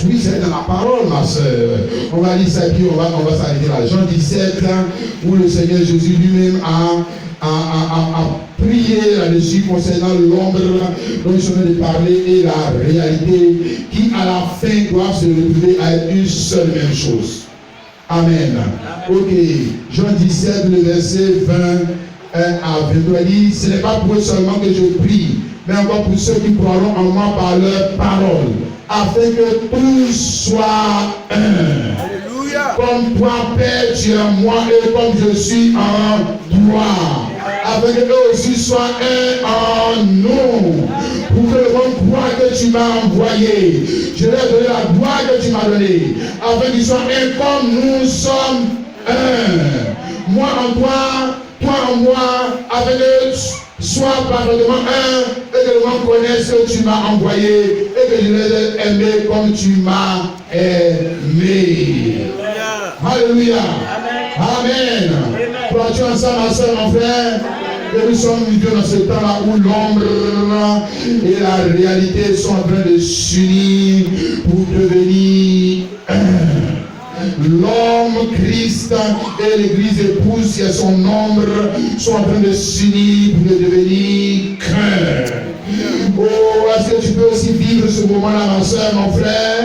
Oui, c'est dans la parole, ma soeur. On va lire ça et puis on va s'arrêter là. Jean 17, où le Seigneur Jésus lui-même a prié là-dessus concernant l'ombre dont il s'en est de parler et la réalité qui à la fin doit se retrouver à être une seule même chose. Amen. Ok. Jean 17, le verset 20 à 22, il dit, ce n'est pas pour eux seulement que je prie, mais encore pour ceux qui croiront en moi par leur parole, afin que tous soient un. Alléluia. Comme toi, Père, tu es en moi et comme je suis en toi. Afin que eux aussi soient un en nous. Pour que le monde croit que tu m'as envoyé. Je leur donne la gloire que tu m'as donnée. Afin qu'ils soient un comme nous sommes un. Moi en toi, toi en moi, afin que sois parfaitement un et que le monde connaisse que tu m'as envoyé et que je les ai aimés comme tu m'as aimé. Alléluia. Amen. Crois-tu en ça, ma soeur, mon frère? Que nous sommes vivants dans ce temps-là où l'ombre et la réalité sont en train de s'unir pour devenir un. L'homme, Christ et l'église épouse, qui est son ombre, sont en train de s'unir pour devenir qu'un. Oh, est-ce que tu peux aussi vivre ce moment-là, ma soeur, mon frère?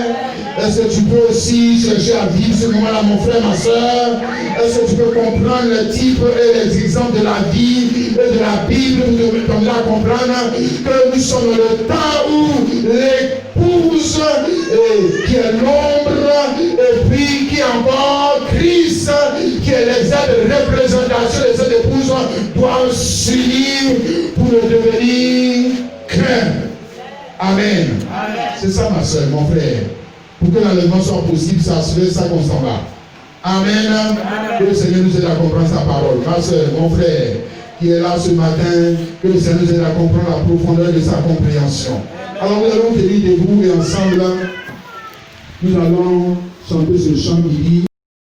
Est-ce que tu peux aussi chercher à vivre ce moment-là, mon frère, ma soeur? Est-ce que tu peux comprendre le type et les exemples de la vie et de la Bible pour comme là comprendre que nous sommes dans le temps où l'épouse qui est l'ombre et puis qui est encore Christ qui est l'exacte représentation de cette épouse doivent s'unir pour devenir qu'un. Amen. C'est ça, ma soeur, mon frère. Pour que l'enlèvement soit possible, ça se fait ça qu'on s'en va. Amen. Que le Seigneur nous aide à comprendre sa parole. Ma soeur, mon frère, qui est là ce matin, que le Seigneur nous aide à comprendre la profondeur de sa compréhension. Alors nous allons tenir debout et ensemble, nous allons chanter ce chant qui dit